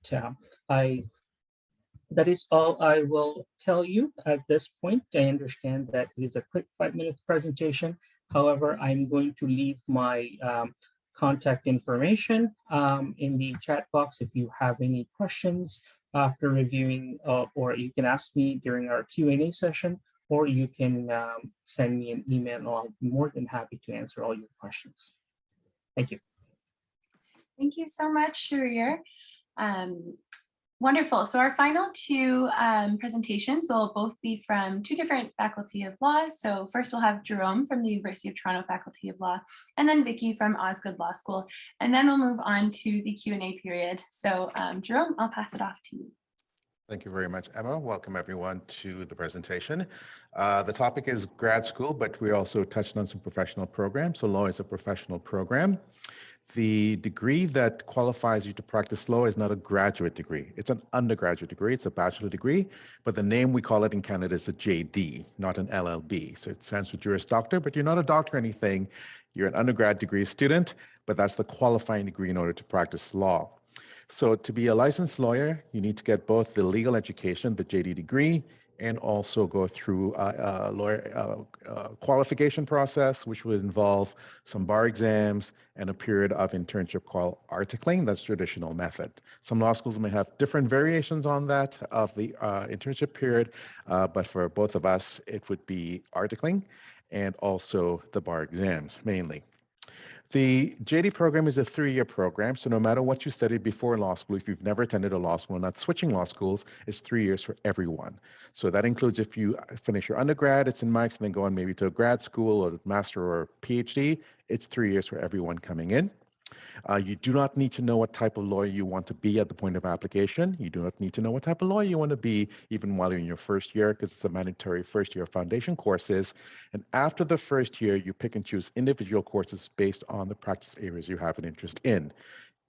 That is all I will tell you at this point. I understand that it is a quick 5-minute presentation. However, I'm going to leave my contact information in the chat box if you have any questions after reviewing, or you can ask me during our Q&A session, or you can send me an email and I'll be more than happy to answer all your questions. Thank you. Thank you so much, Sharir. Wonderful. So our final 2 presentations will both be from 2 different faculty of law. So first we'll have Jerome from the University of Toronto Faculty of Law, and then Vicky from Osgoode Law School. And then we'll move on to the Q&A period. So Jerome, I'll pass it off to you. Thank you very much, Emma. Welcome everyone to the presentation. The topic is grad school, but we also touched on some professional programs. So law is a professional program. The degree that qualifies you to practice law is not a graduate degree. It's an undergraduate degree. It's a bachelor degree, but the name we call it in Canada is a JD, not an LLB. So it stands for Juris Doctor, but you're not a doctor or anything. You're an undergrad degree student, but that's the qualifying degree in order to practice law. So to be a licensed lawyer, you need to get both the legal education, the JD degree, and also go through a lawyer qualification process, which would involve some bar exams and a period of internship called articling. That's traditional method. Some law schools may have different variations on that of the internship period, but for both of us, it would be articling and also the bar exams mainly. The JD program is a 3-year program, so no matter what you studied before law school, if you've never attended a law school and not switching law schools, it's 3 years for everyone. So that includes if you finish your undergrad, it's in Mike's, and then go on maybe to a grad school or master or PhD, it's 3 years for everyone coming in. You do not need to know what type of lawyer you want to be at the point of application. You do not need to know what type of lawyer you want to be even while you're in your first year, because it's a mandatory first year foundation courses. And after the first year, you pick and choose individual courses based on the practice areas you have an interest in.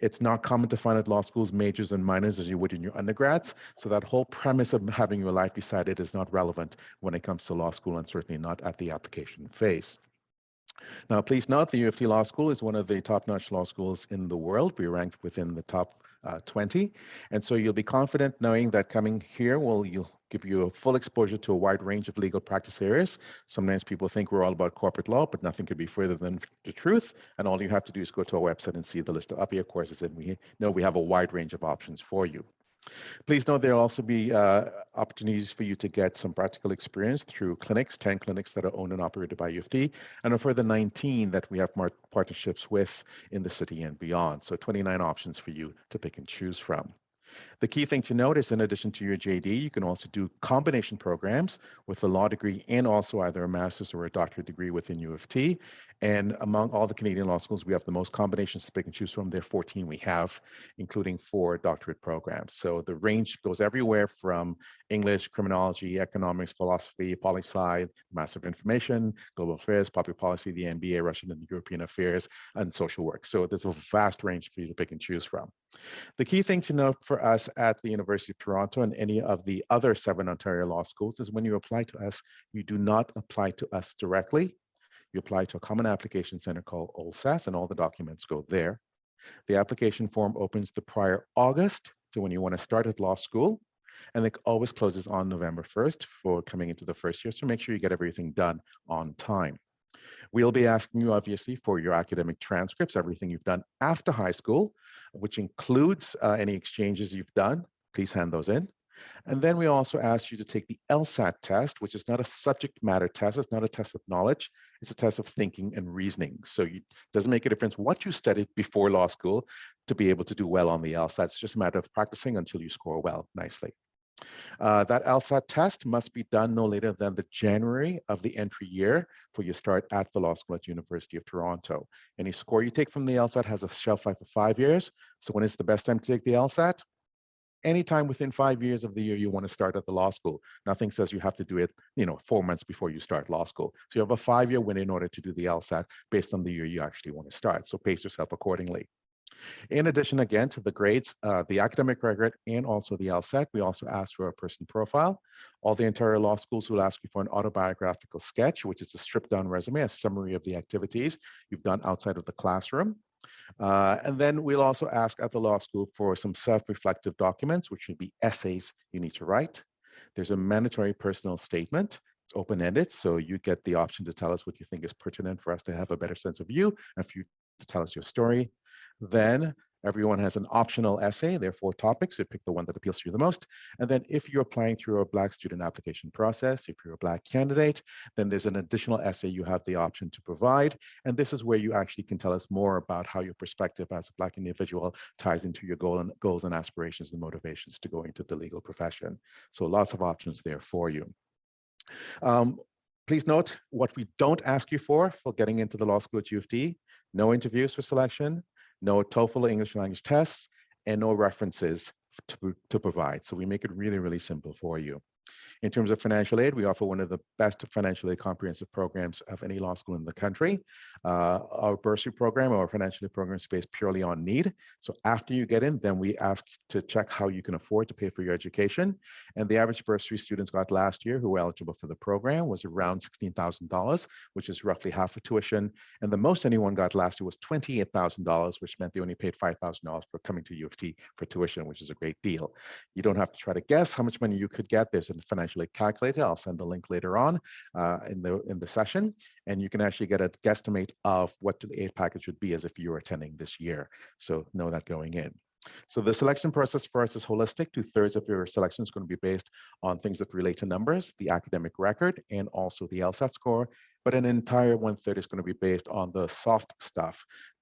It's not common to find at law schools majors and minors as you would in your undergrads. So that whole premise of having your life decided is not relevant when it comes to law school, and certainly not at the application phase. Now, please note the UofT Law School is one of the top-notch law schools in the world. We ranked within the top 20. And so you'll be confident knowing that coming here will give you a full exposure to a wide range of legal practice areas. Sometimes people think we're all about corporate law, but nothing could be further than the truth. And all you have to do is go to our website and see the list of up-year courses, and we know we have a wide range of options for you. Please note there will also be opportunities for you to get some practical experience through clinics, 10 clinics that are owned and operated by UofT, and a further 19 that we have partnerships with in the city and beyond. So 29 options for you to pick and choose from. The key thing to note is in addition to your JD, you can also do combination programs with a law degree and also either a master's or a doctorate degree within UofT. And among all the Canadian law schools, we have the most combinations to pick and choose from. There are 14 we have, including 4 doctorate programs. So the range goes everywhere from English, criminology, economics, philosophy, poli-sci, massive information, global affairs, public policy, the MBA, Russian and European affairs, and social work. So there's a vast range for you to pick and choose from. The key thing to note for us at the University of Toronto and any of the other 7 Ontario law schools is when you apply to us, you do not apply to us directly. You apply to a common application center called OISE, and all the documents go there. The application form opens the prior August to when you want to start at law school, and it always closes on November 1st for coming into the first year, so make sure you get everything done on time. We'll be asking you, obviously, for your academic transcripts, everything you've done after high school, which includes any exchanges you've done. Please hand those in. And then we also ask you to take the LSAT test, which is not a subject matter test. It's not a test of knowledge. It's a test of thinking and reasoning. So it doesn't make a difference what you studied before law school to be able to do well on the LSAT. It's just a matter of practicing until you score well nicely. That LSAT test must be done no later than the January of the entry year for your start at the law school at University of Toronto. Any score you take from the LSAT has a shelf life of 5 years. So when is the best time to take the LSAT? Anytime within 5 years of the year you want to start at the law school. Nothing says you have to do it, 4 months before you start law school. So you have a 5-year window in order to do the LSAT based on the year you actually want to start. So pace yourself accordingly. In addition, again, to the grades, the academic record, and also the LSAT, we also ask for a person profile. All the Ontario law schools will ask you for an autobiographical sketch, which is a stripped down resume, a summary of the activities you've done outside of the classroom. And then we'll also ask at the law school for some self-reflective documents, which would be essays you need to write. There's a mandatory personal statement. It's open-ended, so you get the option to tell us what you think is pertinent for us to have a better sense of you and for you to tell us your story. Then everyone has an optional essay. There are 4 topics. You pick the one that appeals to you the most. And then if you're applying through a Black student application process, if you're a Black candidate, then there's an additional essay you have the option to provide. And this is where you actually can tell us more about how your perspective as a Black individual ties into your goals and aspirations and motivations to go into the legal profession. So lots of options there for you. Please note what we don't ask you for getting into the law school at UofT: no interviews for selection, no TOEFL or English language tests, and no references to provide. So we make it really, really simple for you. In terms of financial aid, we offer one of the best financial aid comprehensive programs of any law school in the country. Our bursary program, our financial aid program, is based purely on need. So after you get in, then we ask to check how you can afford to pay for your education. And the average bursary students got last year who were eligible for the program was around $16,000, which is roughly half of tuition. And the most anyone got last year was $28,000, which meant they only paid $5,000 for coming to UofT for tuition, which is a great deal. You don't have to try to guess how much money you could get. There's a financial actually calculate it. I'll send the link later on in the session, and you can actually get a guesstimate of what the aid package would be as if you were attending this year. So know that going in. So the selection process for us is holistic. 2/3 of your selection is going to be based on things that relate to numbers, the academic record, and also the LSAT score. But an entire 1/3 is going to be based on the soft stuff,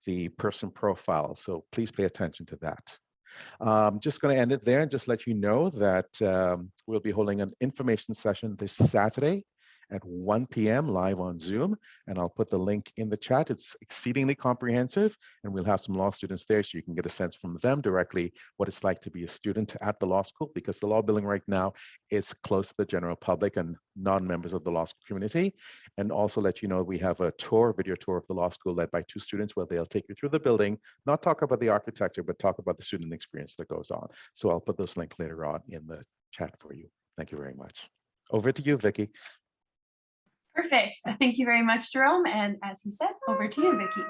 the person profile. So please pay attention to that. Just going to end it there and just let you know that we'll be holding an information session this Saturday at 1 p.m. live on Zoom, and I'll put the link in the chat. It's exceedingly comprehensive, and we'll have some law students there so you can get a sense from them directly what it's like to be a student at the law school, because the law building right now is close to the general public and non-members of the law school community. And also let you know we have a tour, video tour of the law school led by 2 students where they'll take you through the building, not talk about the architecture, but talk about the student experience that goes on. So I'll put those links later on in the chat for you. Thank you very much. Over to you, Vicky. Perfect. Thank you very much, Jerome. And as he said, over to you, Vicki.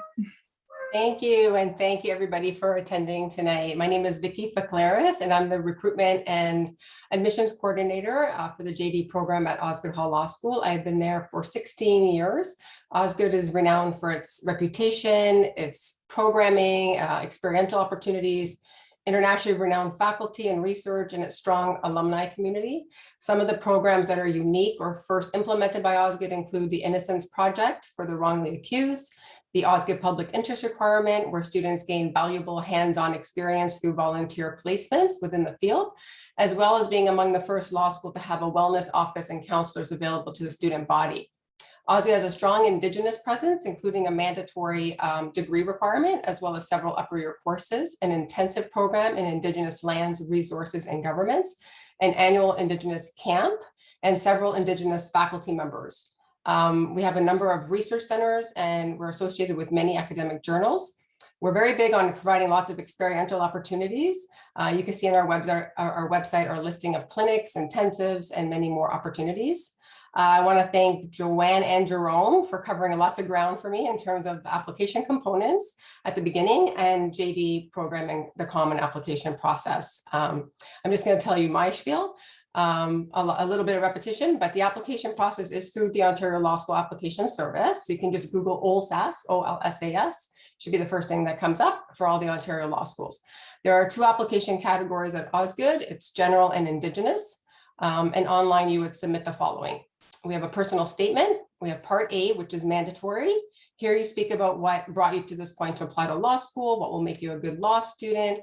Thank you. And thank you everybody for attending tonight. My name is Vicki Faclaris, and I'm the recruitment and admissions coordinator for the JD program at Osgoode Hall Law School. I've been there for 16 years. Osgoode is renowned for its reputation, its programming, experiential opportunities, internationally renowned faculty and research, and its strong alumni community. Some of the programs that are unique or first implemented by Osgoode include the Innocence Project for the wrongly accused, the Osgoode Public Interest Requirement, where students gain valuable hands-on experience through volunteer placements within the field, as well as being among the first law school to have a wellness office and counselors available to the student body. Osgoode has a strong Indigenous presence, including a mandatory degree requirement, as well as several upper year courses, an intensive program in Indigenous lands, resources, and governments, an annual Indigenous camp, and several Indigenous faculty members. We have a number of research centers, and we're associated with many academic journals. We're very big on providing lots of experiential opportunities. You can see on our website our listing of clinics, intensives, and many more opportunities. I want to thank Joanne and Jerome for covering lots of ground for me in terms of the application components at the beginning and JD programming the common application process. I'm just going to tell you my spiel, a little bit of repetition, but the application process is through the Ontario Law School Application Service. So you can just Google OLSAS, OLSAS, should be the first thing that comes up for all the Ontario law schools. There are 2 application categories at Osgoode. It's general and Indigenous. And online you would submit the following. We have a personal statement. We have part A, which is mandatory. Here you speak about what brought you to this point to apply to law school, what will make you a good law student,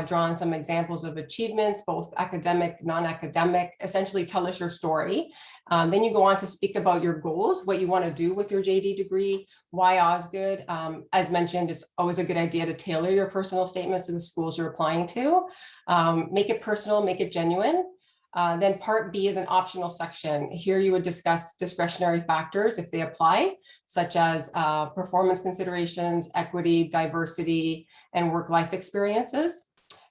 draw on some examples of achievements, both academic, non-academic, essentially tell us your story. Then you go on to speak about your goals, what you want to do with your JD degree, why Osgoode. As mentioned, it's always a good idea to tailor your personal statements to the schools you're applying to. Make it personal, make it genuine. Then part B is an optional section. Here you would discuss discretionary factors if they apply, such as performance considerations, equity, diversity, and work-life experiences.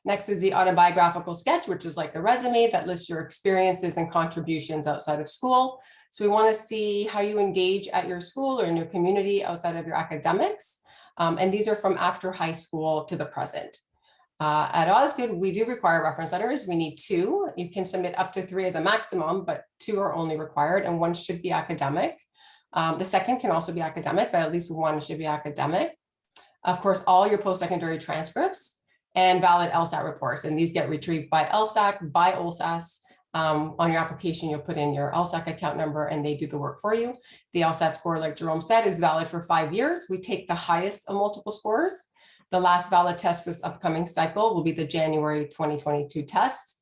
Next is the autobiographical sketch, which is like the resume that lists your experiences and contributions outside of school. So we want to see how you engage at your school or in your community outside of your academics. And these are from after high school to the present. At Osgoode, we do require reference letters. We need 2. You can submit up to 3 as a maximum, but 2 are only required, and 1 should be academic. The second can also be academic, but at least 1 should be academic. Of course, all your post-secondary transcripts and valid LSAT reports, and these get retrieved by LSAC, by OLSAS. On your application, you'll put in your LSAC account number and they do the work for you. The LSAT score, like Jerome said, is valid for 5 years. We take the highest of multiple scores. The last valid test for this upcoming cycle will be the January 2022 test.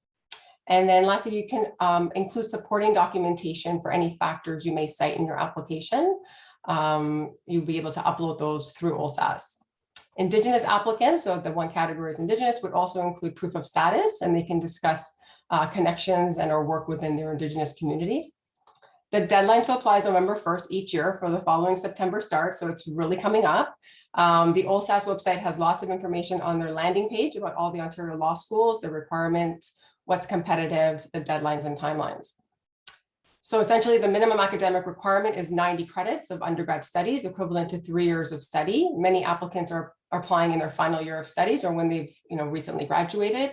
And then lastly, you can include supporting documentation for any factors you may cite in your application. You'll be able to upload those through OLSAS. Indigenous applicants, so the one category is Indigenous, would also include proof of status, and they can discuss connections and or work within their Indigenous community. The deadline to apply is November 1st each year for the following September start, so it's really coming up. The OLSAS website has lots of information on their landing page about all the Ontario law schools, the requirements, what's competitive, the deadlines and timelines. So essentially the minimum academic requirement is 90 credits of undergrad studies, equivalent to 3 years of study. Many applicants are applying in their final year of studies or when they've recently graduated.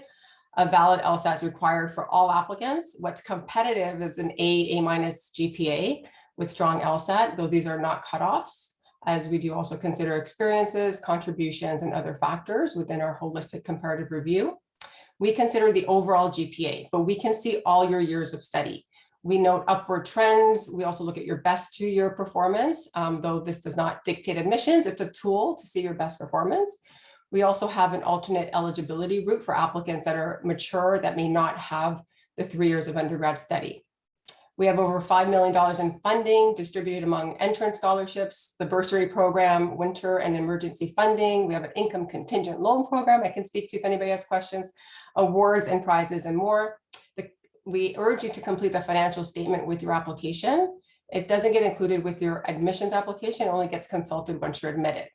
A valid LSAT is required for all applicants. What's competitive is an A minus GPA with strong LSAT, though these are not cutoffs, as we do also consider experiences, contributions, and other factors within our holistic comparative review. We consider the overall GPA, but we can see all your years of study. We note upward trends. We also look at your best 2-year performance, though this does not dictate admissions. It's a tool to see your best performance. We also have an alternate eligibility route for applicants that are mature that may not have the 3 years of undergrad study. We have over $5 million in funding distributed among entrance scholarships, the bursary program, winter and emergency funding. We have an income contingent loan program I can speak to if anybody has questions, awards and prizes and more. We urge you to complete the financial statement with your application. It doesn't get included with your admissions application, it only gets consulted once you're admitted.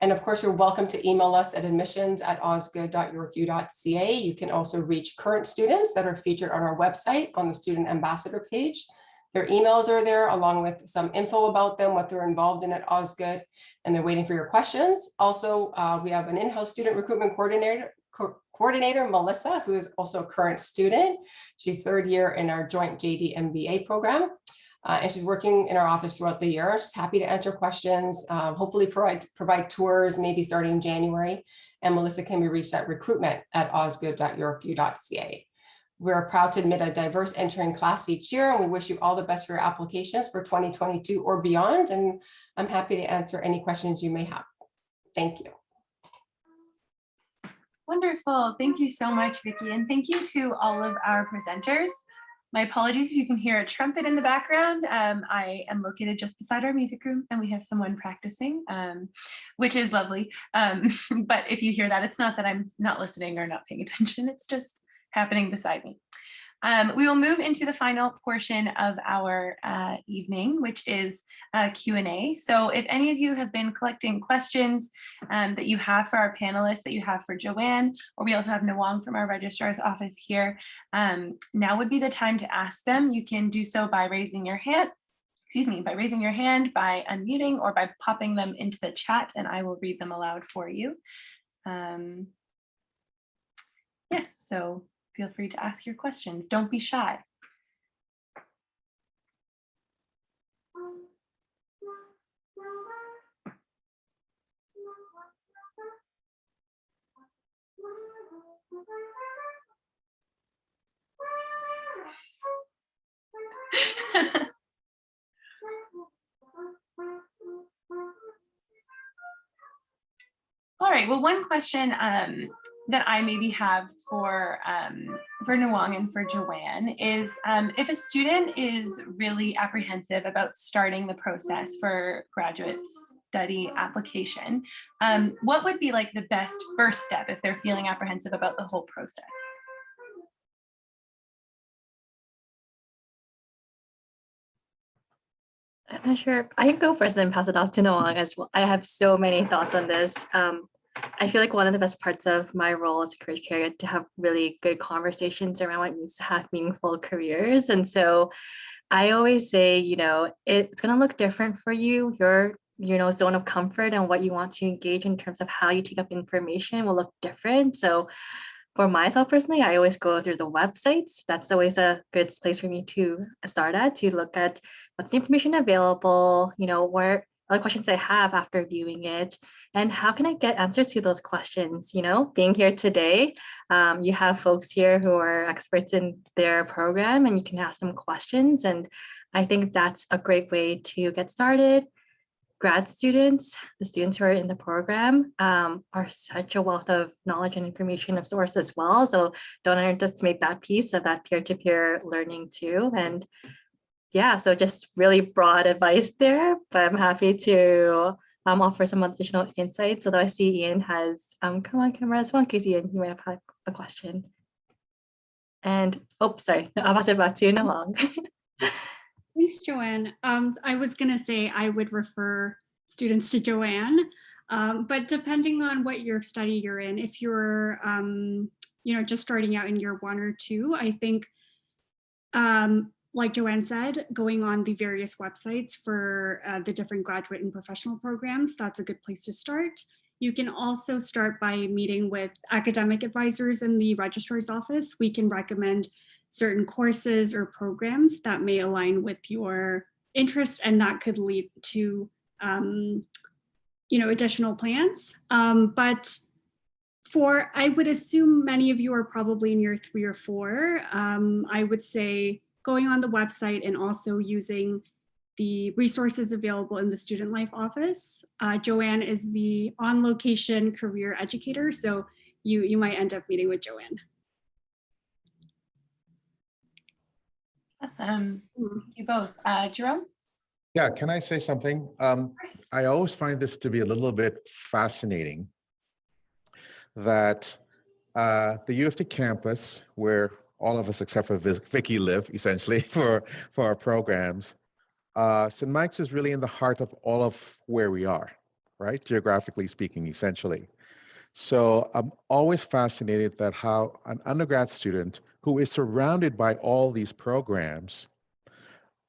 And of course, you're welcome to email us at admissions@osgoode.uoftu.ca. You can also reach current students that are featured on our website on the student ambassador page. Their emails are there along with some info about them, what they're involved in at Osgoode, and they're waiting for your questions. Also, we have an in-house student recruitment coordinator, Melissa, who is also a current student. She's 3rd year in our joint JD MBA program. And she's working in our office throughout the year. She's happy to answer questions, hopefully provide tours, maybe starting in January. And Melissa can be reached at recruitment@osgoode.uoftu.ca. We're proud to admit a diverse entering class each year, and we wish you all the best for your applications for 2022 or beyond. And I'm happy to answer any questions you may have. Thank you. Wonderful. Thank you so much, Vicki. And thank you to all of our presenters. My apologies if you can hear a trumpet in the background. I am located just beside our music room and we have someone practicing, which is lovely. But if you hear that, it's not that I'm not listening or not paying attention. It's just happening beside me. We will move into the final portion of our evening, which is Q&A. So if any of you have been collecting questions that you have for our panelists, that you have for Joanne, or we also have Nawang from our registrar's office here, now would be the time to ask them. You can do so by raising your hand, by unmuting, or by popping them into the chat, and I will read them aloud for you. Yes, so feel free to ask your questions. Don't be shy. All right, well, one question that I maybe have for Nawang and for Joanne is if a student is really apprehensive about starting the process for graduate study application, what would be like the best first step if they're feeling apprehensive about the whole process? I'm not sure. I can go first and then pass it off to Nawang as well. I have so many thoughts on this. I feel like one of the best parts of my role as a career carrier to have really good conversations around what it means to have meaningful careers. And so I always say, it's going to look different for you. Your zone of comfort and what you want to engage in terms of how you take up information will look different. So for myself personally, I always go through the websites. That's always a good place for me to start at, to look at what's the information available, what other questions I have after viewing it, and how can I get answers to those questions. Being here today, you have folks here who are experts in their program and you can ask them questions. And I think that's a great way to get started. Grad students, the students who are in the program, are such a wealth of knowledge and information and source as well. So don't underestimate that piece of that peer-to-peer learning too. And yeah, so just really broad advice there, but I'm happy to offer some additional insights. Although I see Ian has come on camera as well, in case Ian, you might have had a question. And sorry, I'll pass it back to you, Nawang. Thanks, Joanne. I was going to say I would refer students to Joanne, but depending on what your study you're in, if you're just starting out in year 1 or 2, I think like Joanne said, going on the various websites for the different graduate and professional programs, that's a good place to start. You can also start by meeting with academic advisors in the registrar's office. We can recommend certain courses or programs that may align with your interest, and that could lead to additional plans. But I would assume many of you are probably in year 3 or 4. I would say going on the website and also using the resources available in the Student Life office. Joanne is the on-location career educator, so you might end up meeting with Joanne. Awesome. Thank you both. Jerome? Yeah, can I say something? I always find this to be a little bit fascinating that the UofT campus, where all of us except for Vicky live essentially for our programs, St. Mike's is really in the heart of all of where we are, right? Geographically speaking, essentially. So I'm always fascinated that how an undergrad student who is surrounded by all these programs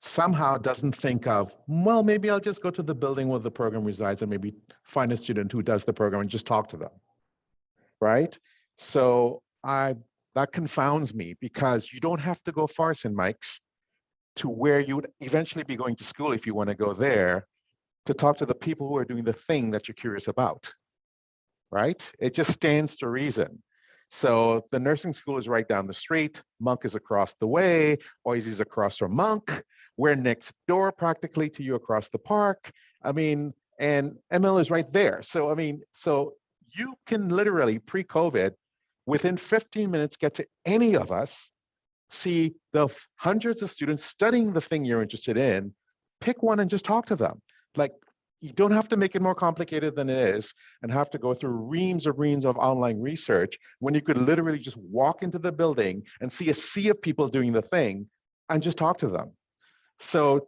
somehow doesn't think of, well, maybe I'll just go to the building where the program resides and maybe find a student who does the program and just talk to them, right? So that confounds me, because you don't have to go far, St. Mike's, to where you would eventually be going to school if you want to go there, to talk to the people who are doing the thing that you're curious about, right? It just stands to reason. So the nursing school is right down the street, Munk is across the way, OISE is across from Munk, we're next door practically to you across the park. I mean, and ML is right there. So, I mean, so you can literally pre-COVID, within 15 minutes, get to any of us, see the hundreds of students studying the thing you're interested in, pick one and just talk to them. Like, you don't have to make it more complicated than it is and have to go through reams of online research when you could literally just walk into the building and see a sea of people doing the thing and just talk to them. So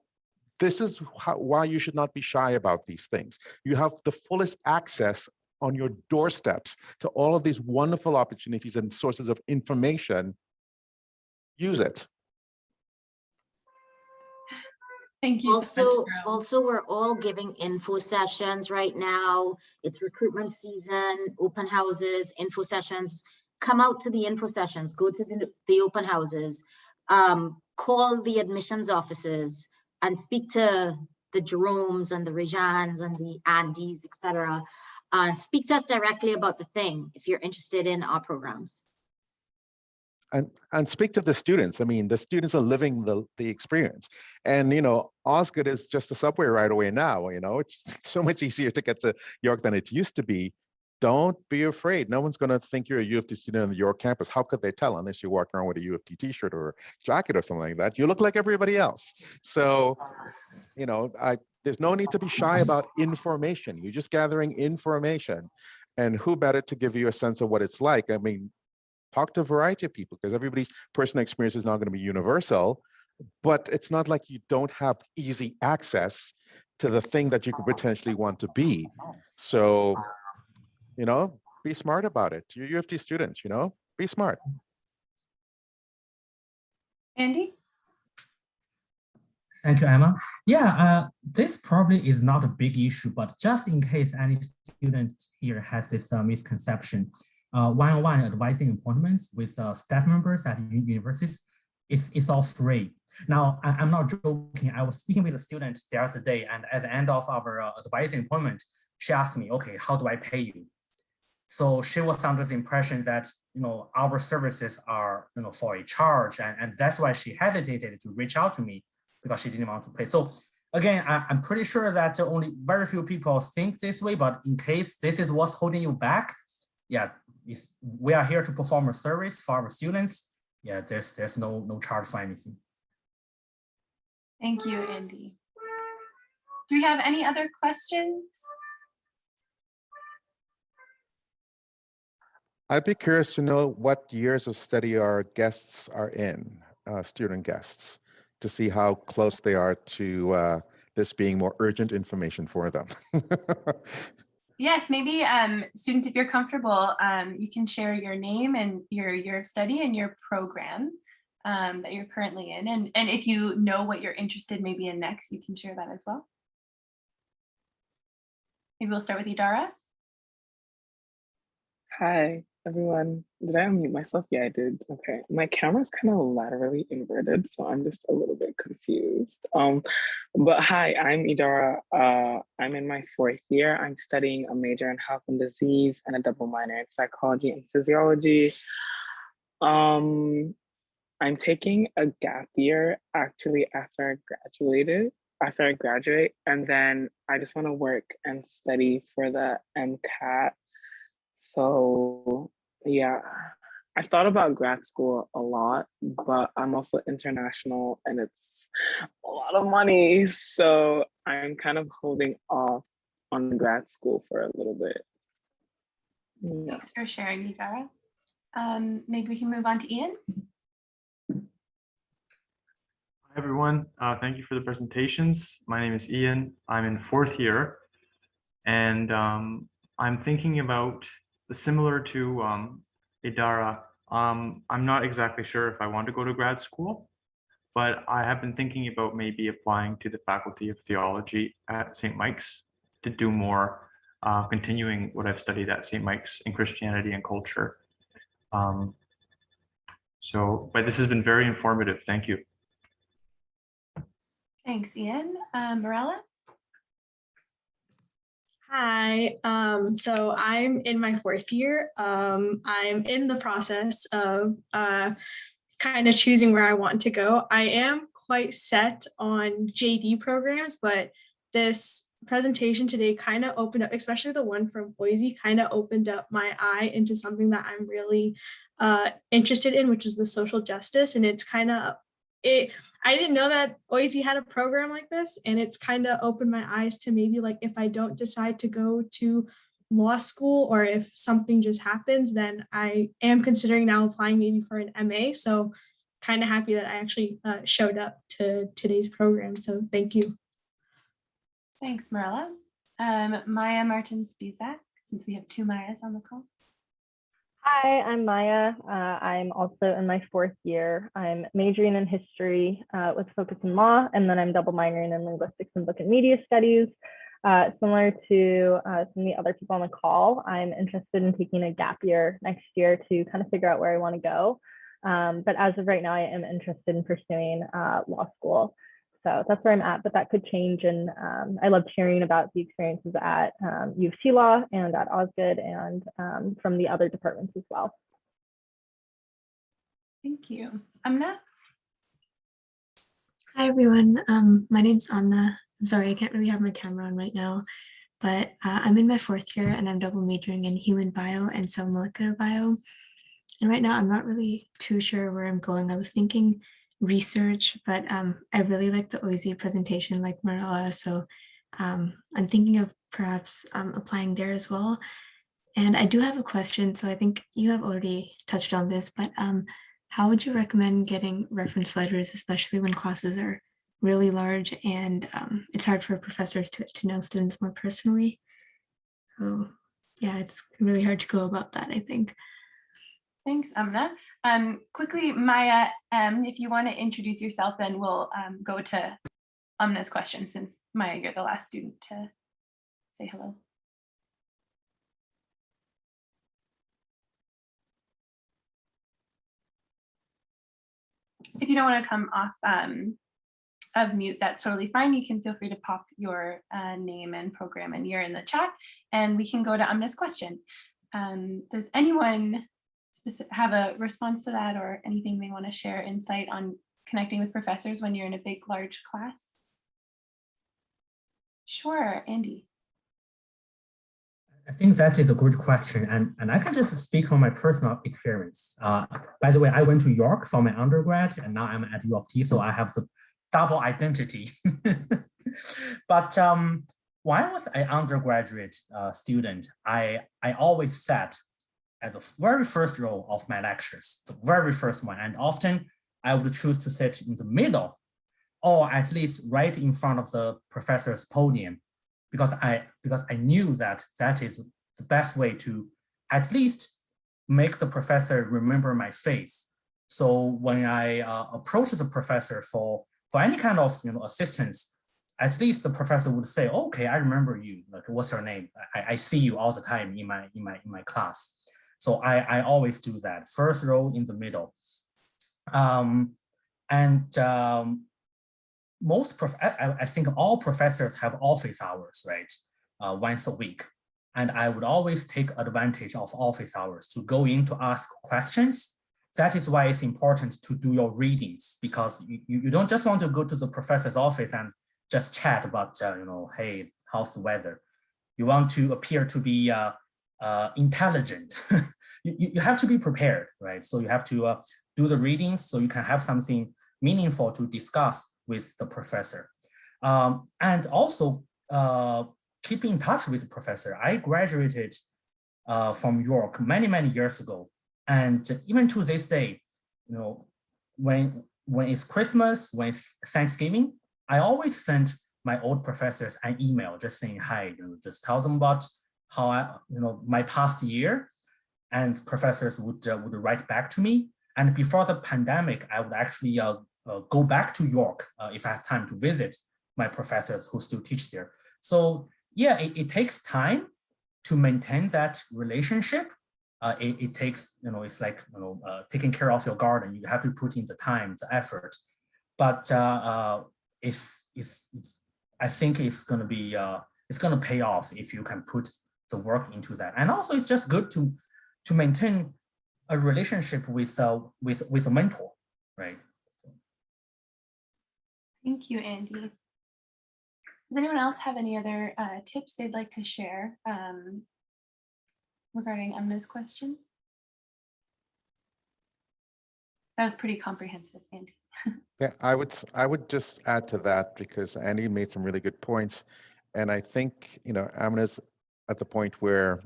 this is why you should not be shy about these things. You have the fullest access on your doorsteps to all of these wonderful opportunities and sources of information. Use it. Thank you so much. Also, we're all giving info sessions right now. It's recruitment season, open houses, info sessions. Come out to the info sessions, go to the open houses, call the admissions offices and speak to the Jeromes and the Rejans and the Andys, etc. Speak to us directly about the thing if you're interested in our programs. And speak to the students. I mean, the students are living the experience. And, you know, Osgoode is just a subway right away now. You know, it's so much easier to get to York than it used to be. Don't be afraid. No one's going to think you're a UofT student on the York campus. How could they tell unless you walk around with a UofT t-shirt or jacket or something like that? You look like everybody else. So, you know, there's no need to be shy about information. You're just gathering information. And who better to give you a sense of what it's like? I mean, talk to a variety of people, because everybody's personal experience is not going to be universal, but it's not like you don't have easy access to the thing that you could potentially want to be. So, you know, be smart about it. You're UofT students, you know, be smart. Andy? Thank you, Emma. Yeah, this probably is not a big issue, but just in case any student here has this misconception, one-on-one advising appointments with staff members at universities is all free. Now, I'm not joking. I was speaking with a student the other day, and at the end of our advising appointment, she asked me, okay, how do I pay you? So she was under the impression that, you know, our services are, you know, for a charge, and that's why she hesitated to reach out to me, because she didn't want to pay. So again, I'm pretty sure that only very few people think this way, but in case this is what's holding you back, yeah, we are here to perform a service for our students. Yeah, there's no charge for anything. Thank you, Andy. Do we have any other questions? I'd be curious to know what years of study our guests are in, student guests, to see how close they are to this being more urgent information for them. Yes, maybe students, if you're comfortable, you can share your name and your year of study and your program that you're currently in. And if you know what you're interested maybe in next, you can share that as well. Maybe we'll start with you, Dara. Hi, everyone. Did I unmute myself? Yeah, I did. Okay. My camera's kind of laterally inverted, so I'm just a little bit confused. But hi, I'm Idara. I'm in my 4th year. I'm studying a major in health and disease and a double minor in psychology and physiology. I'm taking a gap year actually after I graduate, and then I just want to work and study for the MCAT. So yeah, I thought about grad school a lot, but I'm also international and it's a lot of money. So I'm kind of holding off on grad school for a little bit. Yeah. Thanks for sharing, Nigara. Maybe we can move on to Ian. Hi, everyone. Thank you for the presentations. My name is Ian. I'm in 4th year, and I'm thinking about similar to Idara. I'm not exactly sure if I want to go to grad school, but I have been thinking about maybe applying to the Faculty of Theology at St. Mike's to do more, continuing what I've studied at St. Mike's in Christianity and culture. But this has been very informative. Thank you. Thanks, Ian. Morella? Hi, so I'm in my 4th year. I'm in the process of kind of choosing where I want to go. I am quite set on JD programs, but this presentation today kind of opened up, especially the one from OISE, kind of opened up my eye into something that I'm really interested in, which is the social justice. And it's kind of, I didn't know that OISE had a program like this, and it's kind of opened my eyes to maybe like if I don't decide to go to law school or if something just happens, then I am considering now applying maybe for an MA. So kind of happy that I actually showed up to today's program. So thank you. Thanks, Morella. Maya Martin-Spizak, since we have 2 Mayas on the call. Hi, I'm Maya. I'm also in my 4th year. I'm majoring in history with focus in law, and then I'm double minoring in linguistics and book and media studies. Similar to some of the other people on the call, I'm interested in taking a gap year next year to kind of figure out where I want to go. But as of right now, I am interested in pursuing law school. So that's where I'm at, but that could change. And I loved hearing about the experiences at UofT Law and at Osgoode and from the other departments as well. Thank you. Amna? Hi, everyone. My name's Amna. I'm sorry, I can't really have my camera on right now, but I'm in my 4th year and I'm double majoring in human bio and cell molecular bio. And right now, I'm not really too sure where I'm going. I was thinking research, but I really like the OISE presentation like Marilla, so I'm thinking of perhaps applying there as well. And I do have a question, so I think you have already touched on this, but how would you recommend getting reference letters, especially when classes are really large and it's hard for professors to know students more personally? So yeah, it's really hard to go about that, I think. Thanks, Amna. Quickly, Maya, if you want to introduce yourself, then we'll go to Amna's question, since Maya, you're the last student to say hello. If you don't want to come off of mute, that's totally fine. You can feel free to pop your name and program and year in the chat, and we can go to Amna's question. Does anyone have a response to that, or anything they want to share insight on connecting with professors when you're in a big, large class? Sure, Andy. I think that is a good question, and I can just speak from my personal experience. By the way, I went to York for my undergrad, and now I'm at UofT, so I have the double identity. But when I was an undergraduate student, I always sat as the very first row of my lectures, the very first one, and often I would choose to sit in the middle, or at least right in front of the professor's podium, because I knew that that is the best way to at least make the professor remember my face. So when I approach the professor for any kind of assistance, at least the professor would say, "Okay, I remember you. Like, what's your name? I see you all the time in my class." So I always do that. First row in the middle. I think all professors have office hours, right? Once a week. And I would always take advantage of office hours to go in to ask questions. That is why it's important to do your readings, because you don't just want to go to the professor's office and just chat about, hey, how's the weather? You want to appear to be intelligent. you have to be prepared, right? So you have to do the readings so you can have something meaningful to discuss with the professor. And also keep in touch with the professor. I graduated from York many years ago. And even to this day, when it's Christmas, when it's Thanksgiving, I always send my old professors an email just saying hi, just tell them about how my past year, and professors would write back to me. And before the pandemic, I would actually go back to York if I have time to visit my professors who still teach there. So yeah, it takes time to maintain that relationship. It takes, it's like, taking care of your garden. You have to put in the time, the effort. But I think it's going to be, it's going to pay off if you can put the work into that. And also it's just good to maintain a relationship with a mentor, right? So. Thank you, Andy. Does anyone else have any other tips they'd like to share regarding Emma's question? That was pretty comprehensive, Andy. Yeah, I would just add to that, because Andy made some really good points. And I think, Emma's at the point where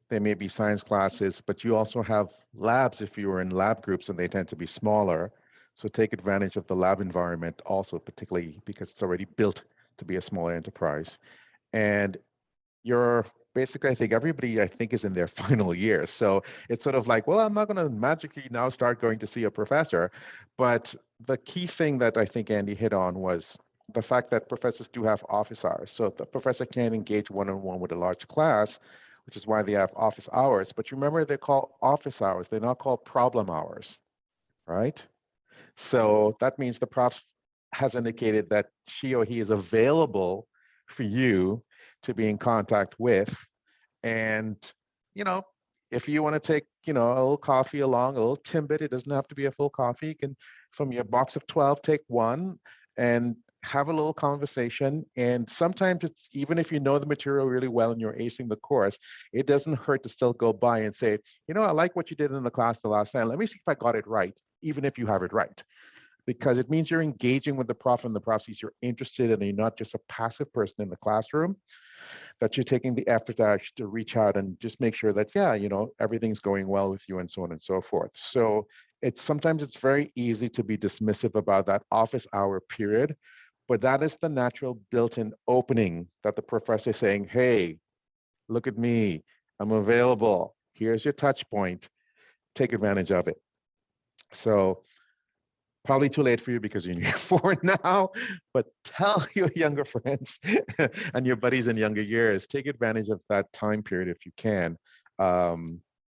there may be science classes, but you also have labs if you are in lab groups, and they tend to be smaller. So take advantage of the lab environment also, particularly because it's already built to be a smaller enterprise. And you're basically, I think everybody is in their final year. So it's sort of like, well, I'm not going to magically now start going to see a professor. But the key thing that I think Andy hit on was the fact that professors do have office hours. So the professor can engage one-on-one with a large class, which is why they have office hours. But remember, they're called office hours. They're not called problem hours, right? So that means the prof has indicated that she or he is available for you to be in contact with. And, if you want to take, a little coffee along, a little Timbit, it doesn't have to be a full coffee. You can, from your box of 12, take one and have a little conversation. And sometimes it's, even if you know the material really well and you're acing the course, it doesn't hurt to still go by and say, I like what you did in the class the last time. Let me see if I got it right, even if you have it right. Because it means you're engaging with the prof, and the prof sees you're interested and you're not just a passive person in the classroom, that you're taking the effort to reach out and just make sure that, everything's going well with you, and so on and so forth. So sometimes it's very easy to be dismissive about that office hour period, but that is the natural built-in opening that the professor is saying, hey, look at me, I'm available. Here's your touch point. Take advantage of it. So probably too late for you because you're in year 4 now, but tell your younger friends and your buddies in younger years, take advantage of that time period if you can,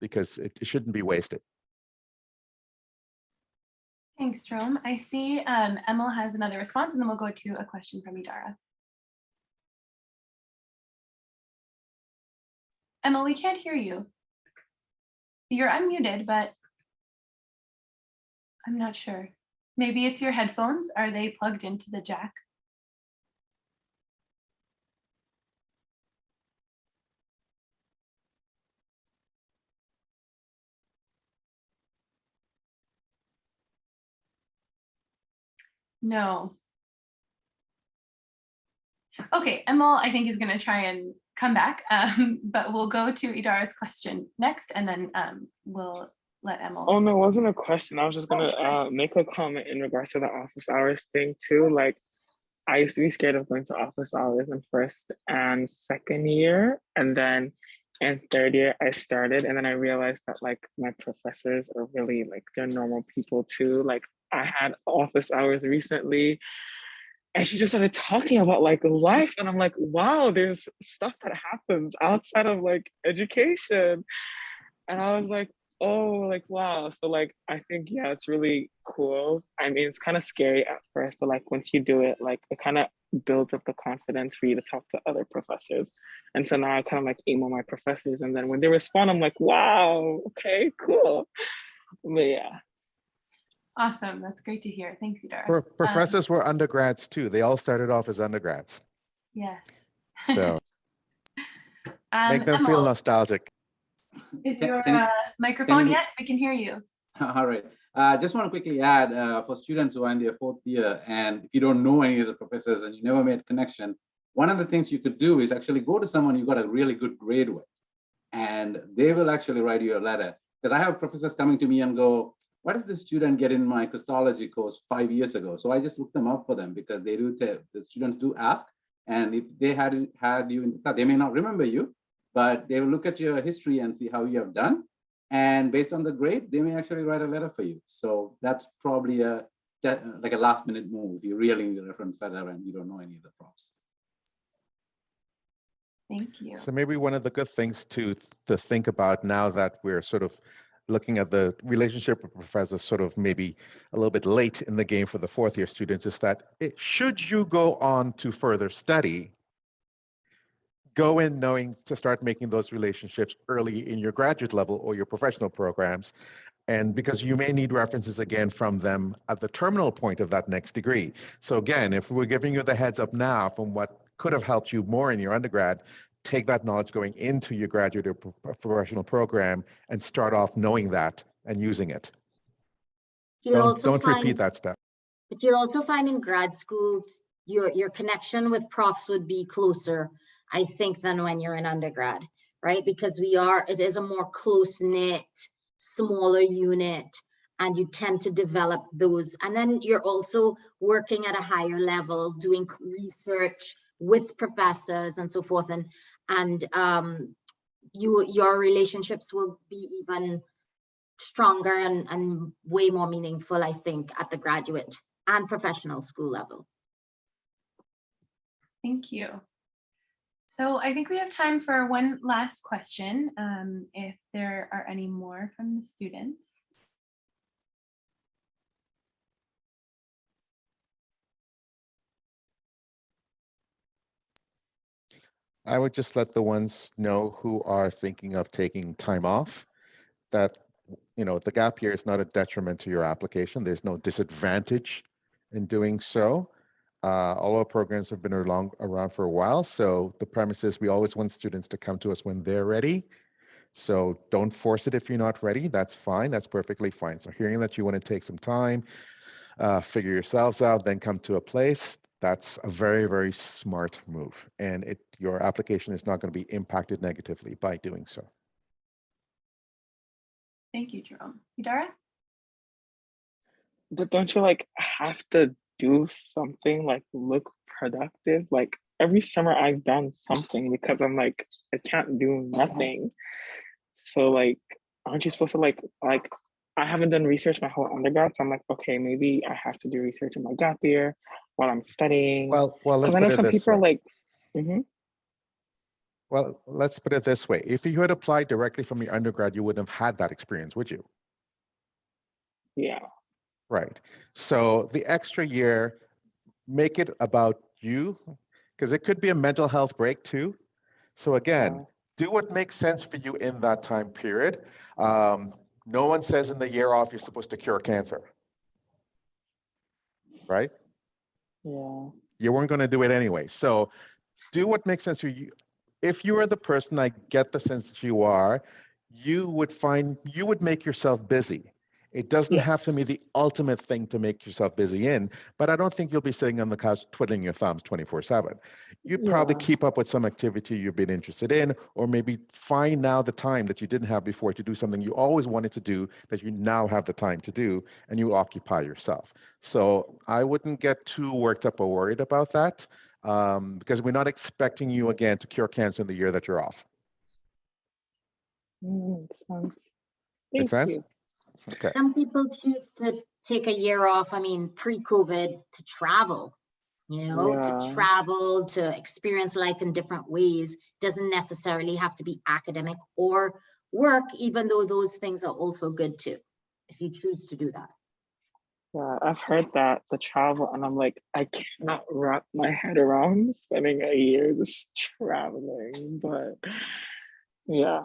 because it shouldn't be wasted. Thanks, Jerome. I see Emil has another response, and then we'll go to a question from Idara. Emil, we can't hear you. You're unmuted, but I'm not sure. Maybe it's your headphones. Are they plugged into the jack? No. Okay, Emil, I think is going to try and come back, but we'll go to Idara's question next, and then we'll let Emil. Oh, no, it wasn't a question. I was just going to make a comment in regards to the office hours thing too. Like, I used to be scared of going to office hours in first and second year. And then in third year, I started. And then I realized that like my professors are really like, they're normal people too. Like I had office hours recently, and she just started talking about like life. And I'm like, wow, there's stuff that happens outside of like education. And I was like, oh, like, wow. So like, I think, yeah, it's really cool. I mean, it's kind of scary at first, but like once you do it, like it kind of builds up the confidence for you to talk to other professors. And so now I kind of like email my professors, and then when they respond, I'm like, wow, okay, cool. But yeah. Awesome. That's great to hear. Thanks, Idara. Professors were undergrads too. They all started off as undergrads. Yes. So make them feel Emil, nostalgic. is your Can microphone? you- Yes, we can hear you. All right. Just want to quickly add for students who are in their 4th year, and if you don't know any of the professors and you never made connection, one of the things you could do is actually go to someone you got a really good grade with, and they will actually write you a letter. Because I have professors coming to me and go, what did this student get in my Christology course 5 years ago? So I just look them up for them, because they do, the students do ask. And if they had you in the class, they may not remember you, but they will look at your history and see how you have done. And based on the grade, they may actually write a letter for you. So that's probably like a last minute move if you really need a reference letter and you don't know any of the props. Thank you. So maybe one of the good things to think about now that we're sort of looking at the relationship with professors sort of maybe a little bit late in the game for the 4th year students is that should you go on to further study, go in knowing to start making those relationships early in your graduate level or your professional programs. And because you may need references again from them at the terminal point of that next degree. So again, if we're giving you the heads up now from what could have helped you more in your undergrad, take that knowledge going into your graduate or professional program and start off knowing that and using it. Don't repeat that step. But you'll also find in grad schools, your connection with profs would be closer, I think, than when you're in undergrad, right? Because it is a more close-knit, smaller unit, and you tend to develop those. And then you're also working at a higher level, doing research with professors and so forth. And your relationships will be even stronger and way more meaningful, I think, at the graduate and professional school level. Thank you. So I think we have time for one last question, if there are any more from the students. I would just let the ones know who are thinking of taking time off that, you know, the gap year is not a detriment to your application. There's no disadvantage in doing so. All our programs have been around for a while. So the premise is we always want students to come to us when they're ready. So don't force it if you're not ready. That's fine. That's perfectly fine. So hearing that you want to take some time, figure yourselves out, then come to a place, that's a very, very smart move. And your application is not going to be impacted negatively by doing so. Thank you, Jerome. Idara? But don't you like have to do something, like look productive? Like every summer I've done something because I'm like, I can't do nothing. So like, aren't you supposed to like I haven't done research my whole undergrad, so I'm like, okay, maybe I have to do research in my gap year while I'm studying. Well, let's I know put it some this people way. are like, Well, let's put it this way. If you had applied directly from your undergrad, you wouldn't have had that experience, would you? Yeah. Right. So the extra year, make it about you, because it could be a mental health break too. So again, do what makes sense for you in that time period. No one says in the year off you're supposed to cure cancer, right? Yeah. You weren't going to do it anyway. So do what makes sense for you. If you are the person, I get the sense that you are, you would make yourself busy. It doesn't have to be the ultimate thing to make yourself busy in, but I don't think you'll be sitting on the couch twiddling your thumbs 24/7. You'd probably keep up with some activity you've been interested in, or maybe find now the time that you didn't have before to do something you always wanted to do that you now have the time to do, and you occupy yourself. So I wouldn't get too worked up or worried about that, because we're not expecting you again to cure cancer in the year that you're off. Makes sense. Make sense? You. Okay. Some people choose to take a year off, I mean, pre-COVID, to travel, to travel, to experience life in different ways. Doesn't necessarily have to be academic or work, even though those things are also good too, if you choose to do that. Yeah, I've heard that the travel, and I'm like, I cannot wrap my head around spending a year just traveling, but yeah.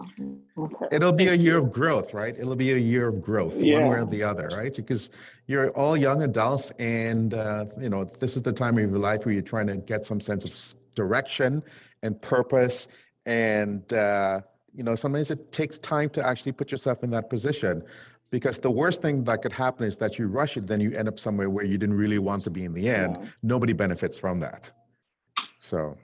Okay. It'll be a Thank year you. of growth, right? It'll be a year of growth, one way Yeah. or the other, right? Because you're all young adults, and you know, this is the time of your life where you're trying to get some sense of direction and purpose, and you know, sometimes it takes time to actually put yourself in that position. Because the worst thing that could happen is that you rush it, then you end up somewhere where you didn't really want to be in the end. Yeah. Nobody benefits from that. So.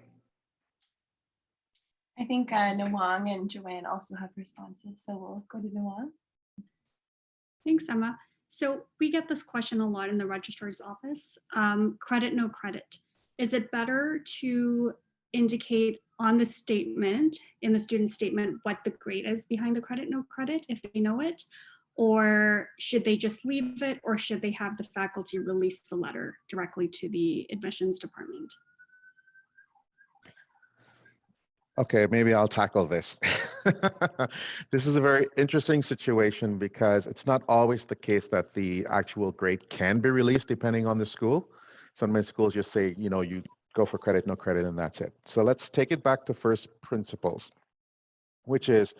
I think Nawang and Joanne also have responses, so we'll go to Nawang. Thanks, Emma. So we get this question a lot in the registrar's office. Credit, no credit. Is it better to indicate on the statement, in the student statement, what the grade is behind the credit, no credit, if they know it? Or should they just leave it, or should they have the faculty release the letter directly to the admissions department? Okay, maybe I'll tackle this. This is a very interesting situation because it's not always the case that the actual grade can be released depending on the school. Some schools just say, you know, you go for credit, no credit, and that's it. So let's take it back to first principles, which is,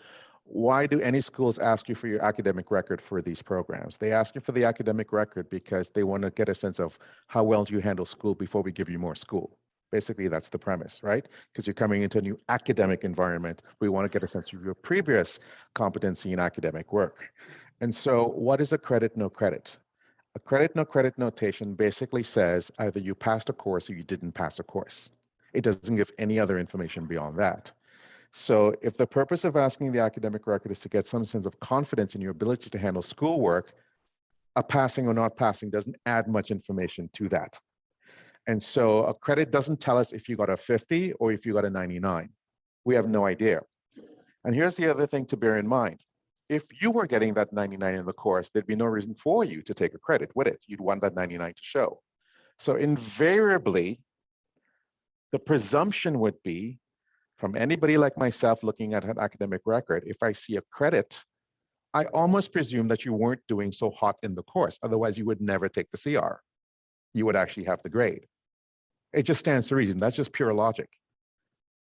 why do any schools ask you for your academic record for these programs? They ask you for the academic record because they want to get a sense of how well do you handle school before we give you more school. Basically, that's the premise, right? Because you're coming into a new academic environment. We want to get a sense of your previous competency in academic work. And so what is a credit, no credit? A credit, no credit notation basically says either you passed a course or you didn't pass a course. It doesn't give any other information beyond that. So if the purpose of asking the academic record is to get some sense of confidence in your ability to handle schoolwork, a passing or not passing doesn't add much information to that. And so a credit doesn't tell us if you got a 50 or if you got a 99. We have no idea. And here's the other thing to bear in mind. If you were getting that 99 in the course, there'd be no reason for you to take a credit, would it? You'd want that 99 to show. So invariably, the presumption would be from anybody like myself looking at an academic record, if I see a credit, I almost presume that you weren't doing so hot in the course. Otherwise, you would never take the CR. You would actually have the grade. It just stands to reason. That's just pure logic.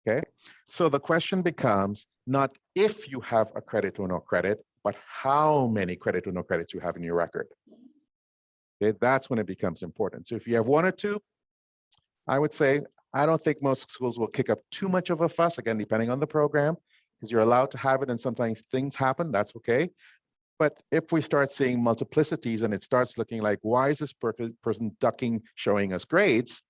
Okay. So the question becomes not if you have a credit or no credit, but how many credit or no credits you have in your record. Okay. That's when it becomes important. So if you have one or two, I would say, I don't think most schools will kick up too much of a fuss, again, depending on the program, because you're allowed to have it and sometimes things happen, that's okay. But if we start seeing multiplicities and it starts looking like, why is this person ducking showing us grades?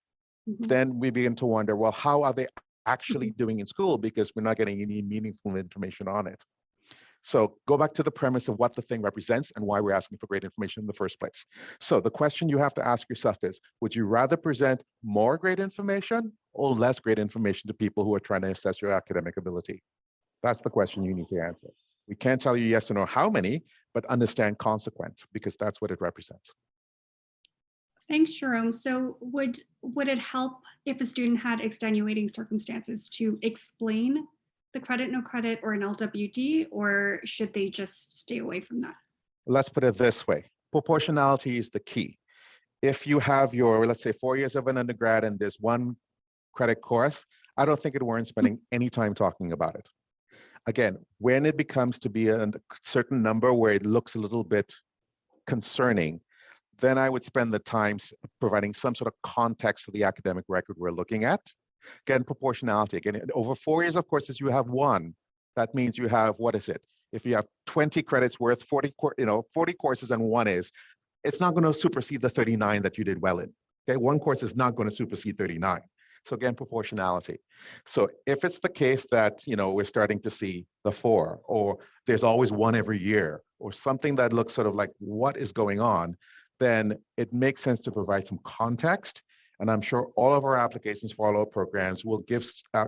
Then we begin to wonder, well, how are they actually doing in school? Because we're not getting any meaningful information on it. So go back to the premise of what the thing represents and why we're asking for grade information in the first place. So the question you have to ask yourself is, would you rather present more grade information or less grade information to people who are trying to assess your academic ability? That's the question you need to answer. We can't tell you yes or no how many, but understand consequence, because that's what it represents. Thanks, Jerome. So would it help if a student had extenuating circumstances to explain the credit, no credit, or an LWD, or should they just stay away from that? Let's put it this way. Proportionality is the key. If you have your, let's say, 4 years of an undergrad and there's one credit course, I don't think it warrants spending any time talking about it. Again, when it becomes to be a certain number where it looks a little bit concerning, then I would spend the time providing some sort of context to the academic record we're looking at. Again, proportionality. Again, over 4 years of courses, you have one. That means you have, what is it? If you have 20 credits worth 40 courses and one is, it's not going to supersede the 39 that you did well in. Okay, one course is not going to supersede 39. So again, proportionality. So if it's the case that, we're starting to see the 4, or there's always one every year, or something that looks sort of like what is going on, then it makes sense to provide some context. And I'm sure all of our applications for all our programs will give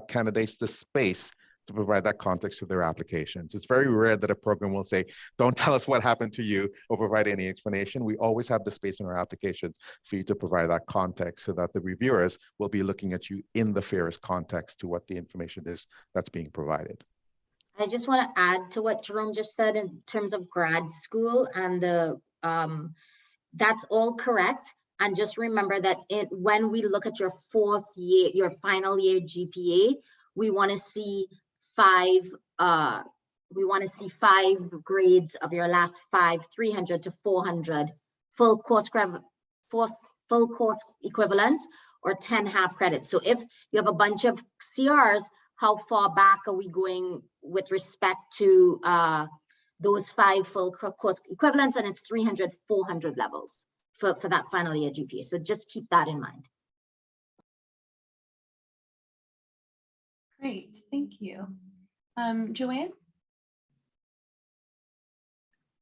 candidates the space to provide that context to their applications. It's very rare that a program will say, don't tell us what happened to you or provide any explanation. We always have the space in our applications for you to provide that context so that the reviewers will be looking at you in the fairest context to what the information is that's being provided. I just want to add to what Jerome just said in terms of grad school and the that's all correct. And just remember that when we look at your fourth year, your final year GPA, we want to see five grades of your last 300 to 400 full course equivalent, or 10 half credits. So if you have a bunch of CRs, how far back are we going with respect to those 5 full course equivalents? And it's 300, 400 levels for that final year GPA. So just keep that in mind. Great, thank you. Joanne?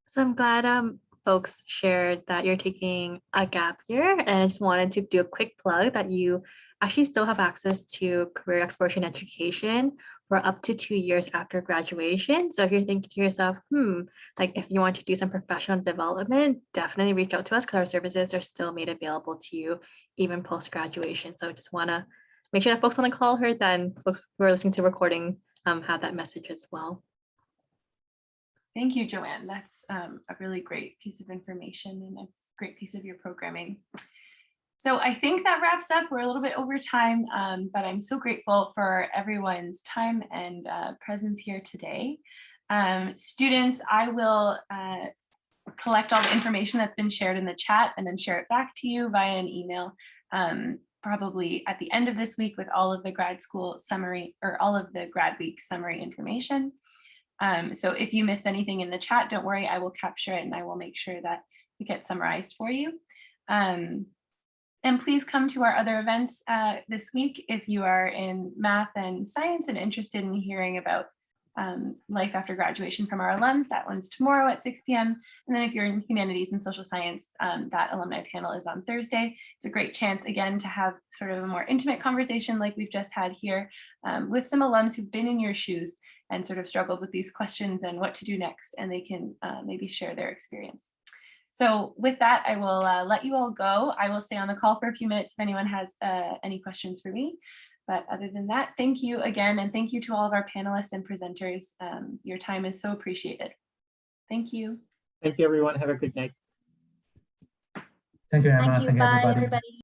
So I'm glad folks shared that you're taking a gap year, and I just wanted to do a quick plug that you actually still have access to career exploration education for up to 2 years after graduation. So if you're thinking to yourself, like if you want to do some professional development, definitely reach out to us because our services are still made available to you even post-graduation. So I just want to make sure that folks on the call heard that, and folks who are listening to the recording have that message as well. Thank you, Joanne. That's a really great piece of information and a great piece of your programming. So I think that wraps up. We're a little bit over time, but I'm so grateful for everyone's time and presence here today. Students, I will collect all the information that's been shared in the chat and then share it back to you via an email, probably at the end of this week, with all of the grad school summary or all of the grad week summary information. So if you missed anything in the chat, don't worry, I will capture it and I will make sure that it gets summarized for you. And please come to our other events this week if you are in math and science and interested in hearing about life after graduation from our alums. That one's tomorrow at 6 p.m. And then if you're in humanities and social science, that alumni panel is on Thursday. It's a great chance again to have sort of a more intimate conversation like we've just had here with some alums who've been in your shoes and sort of struggled with these questions and what to do next, and they can maybe share their experience. So with that, I will let you all go. I will stay on the call for a few minutes if anyone has any questions for me. But other than that, thank you again. And thank you to all of our panelists and presenters. Your time is so appreciated. Thank you. Thank you, everyone. Have a good night. Thank you, Emma. Thank you. Bye, everybody.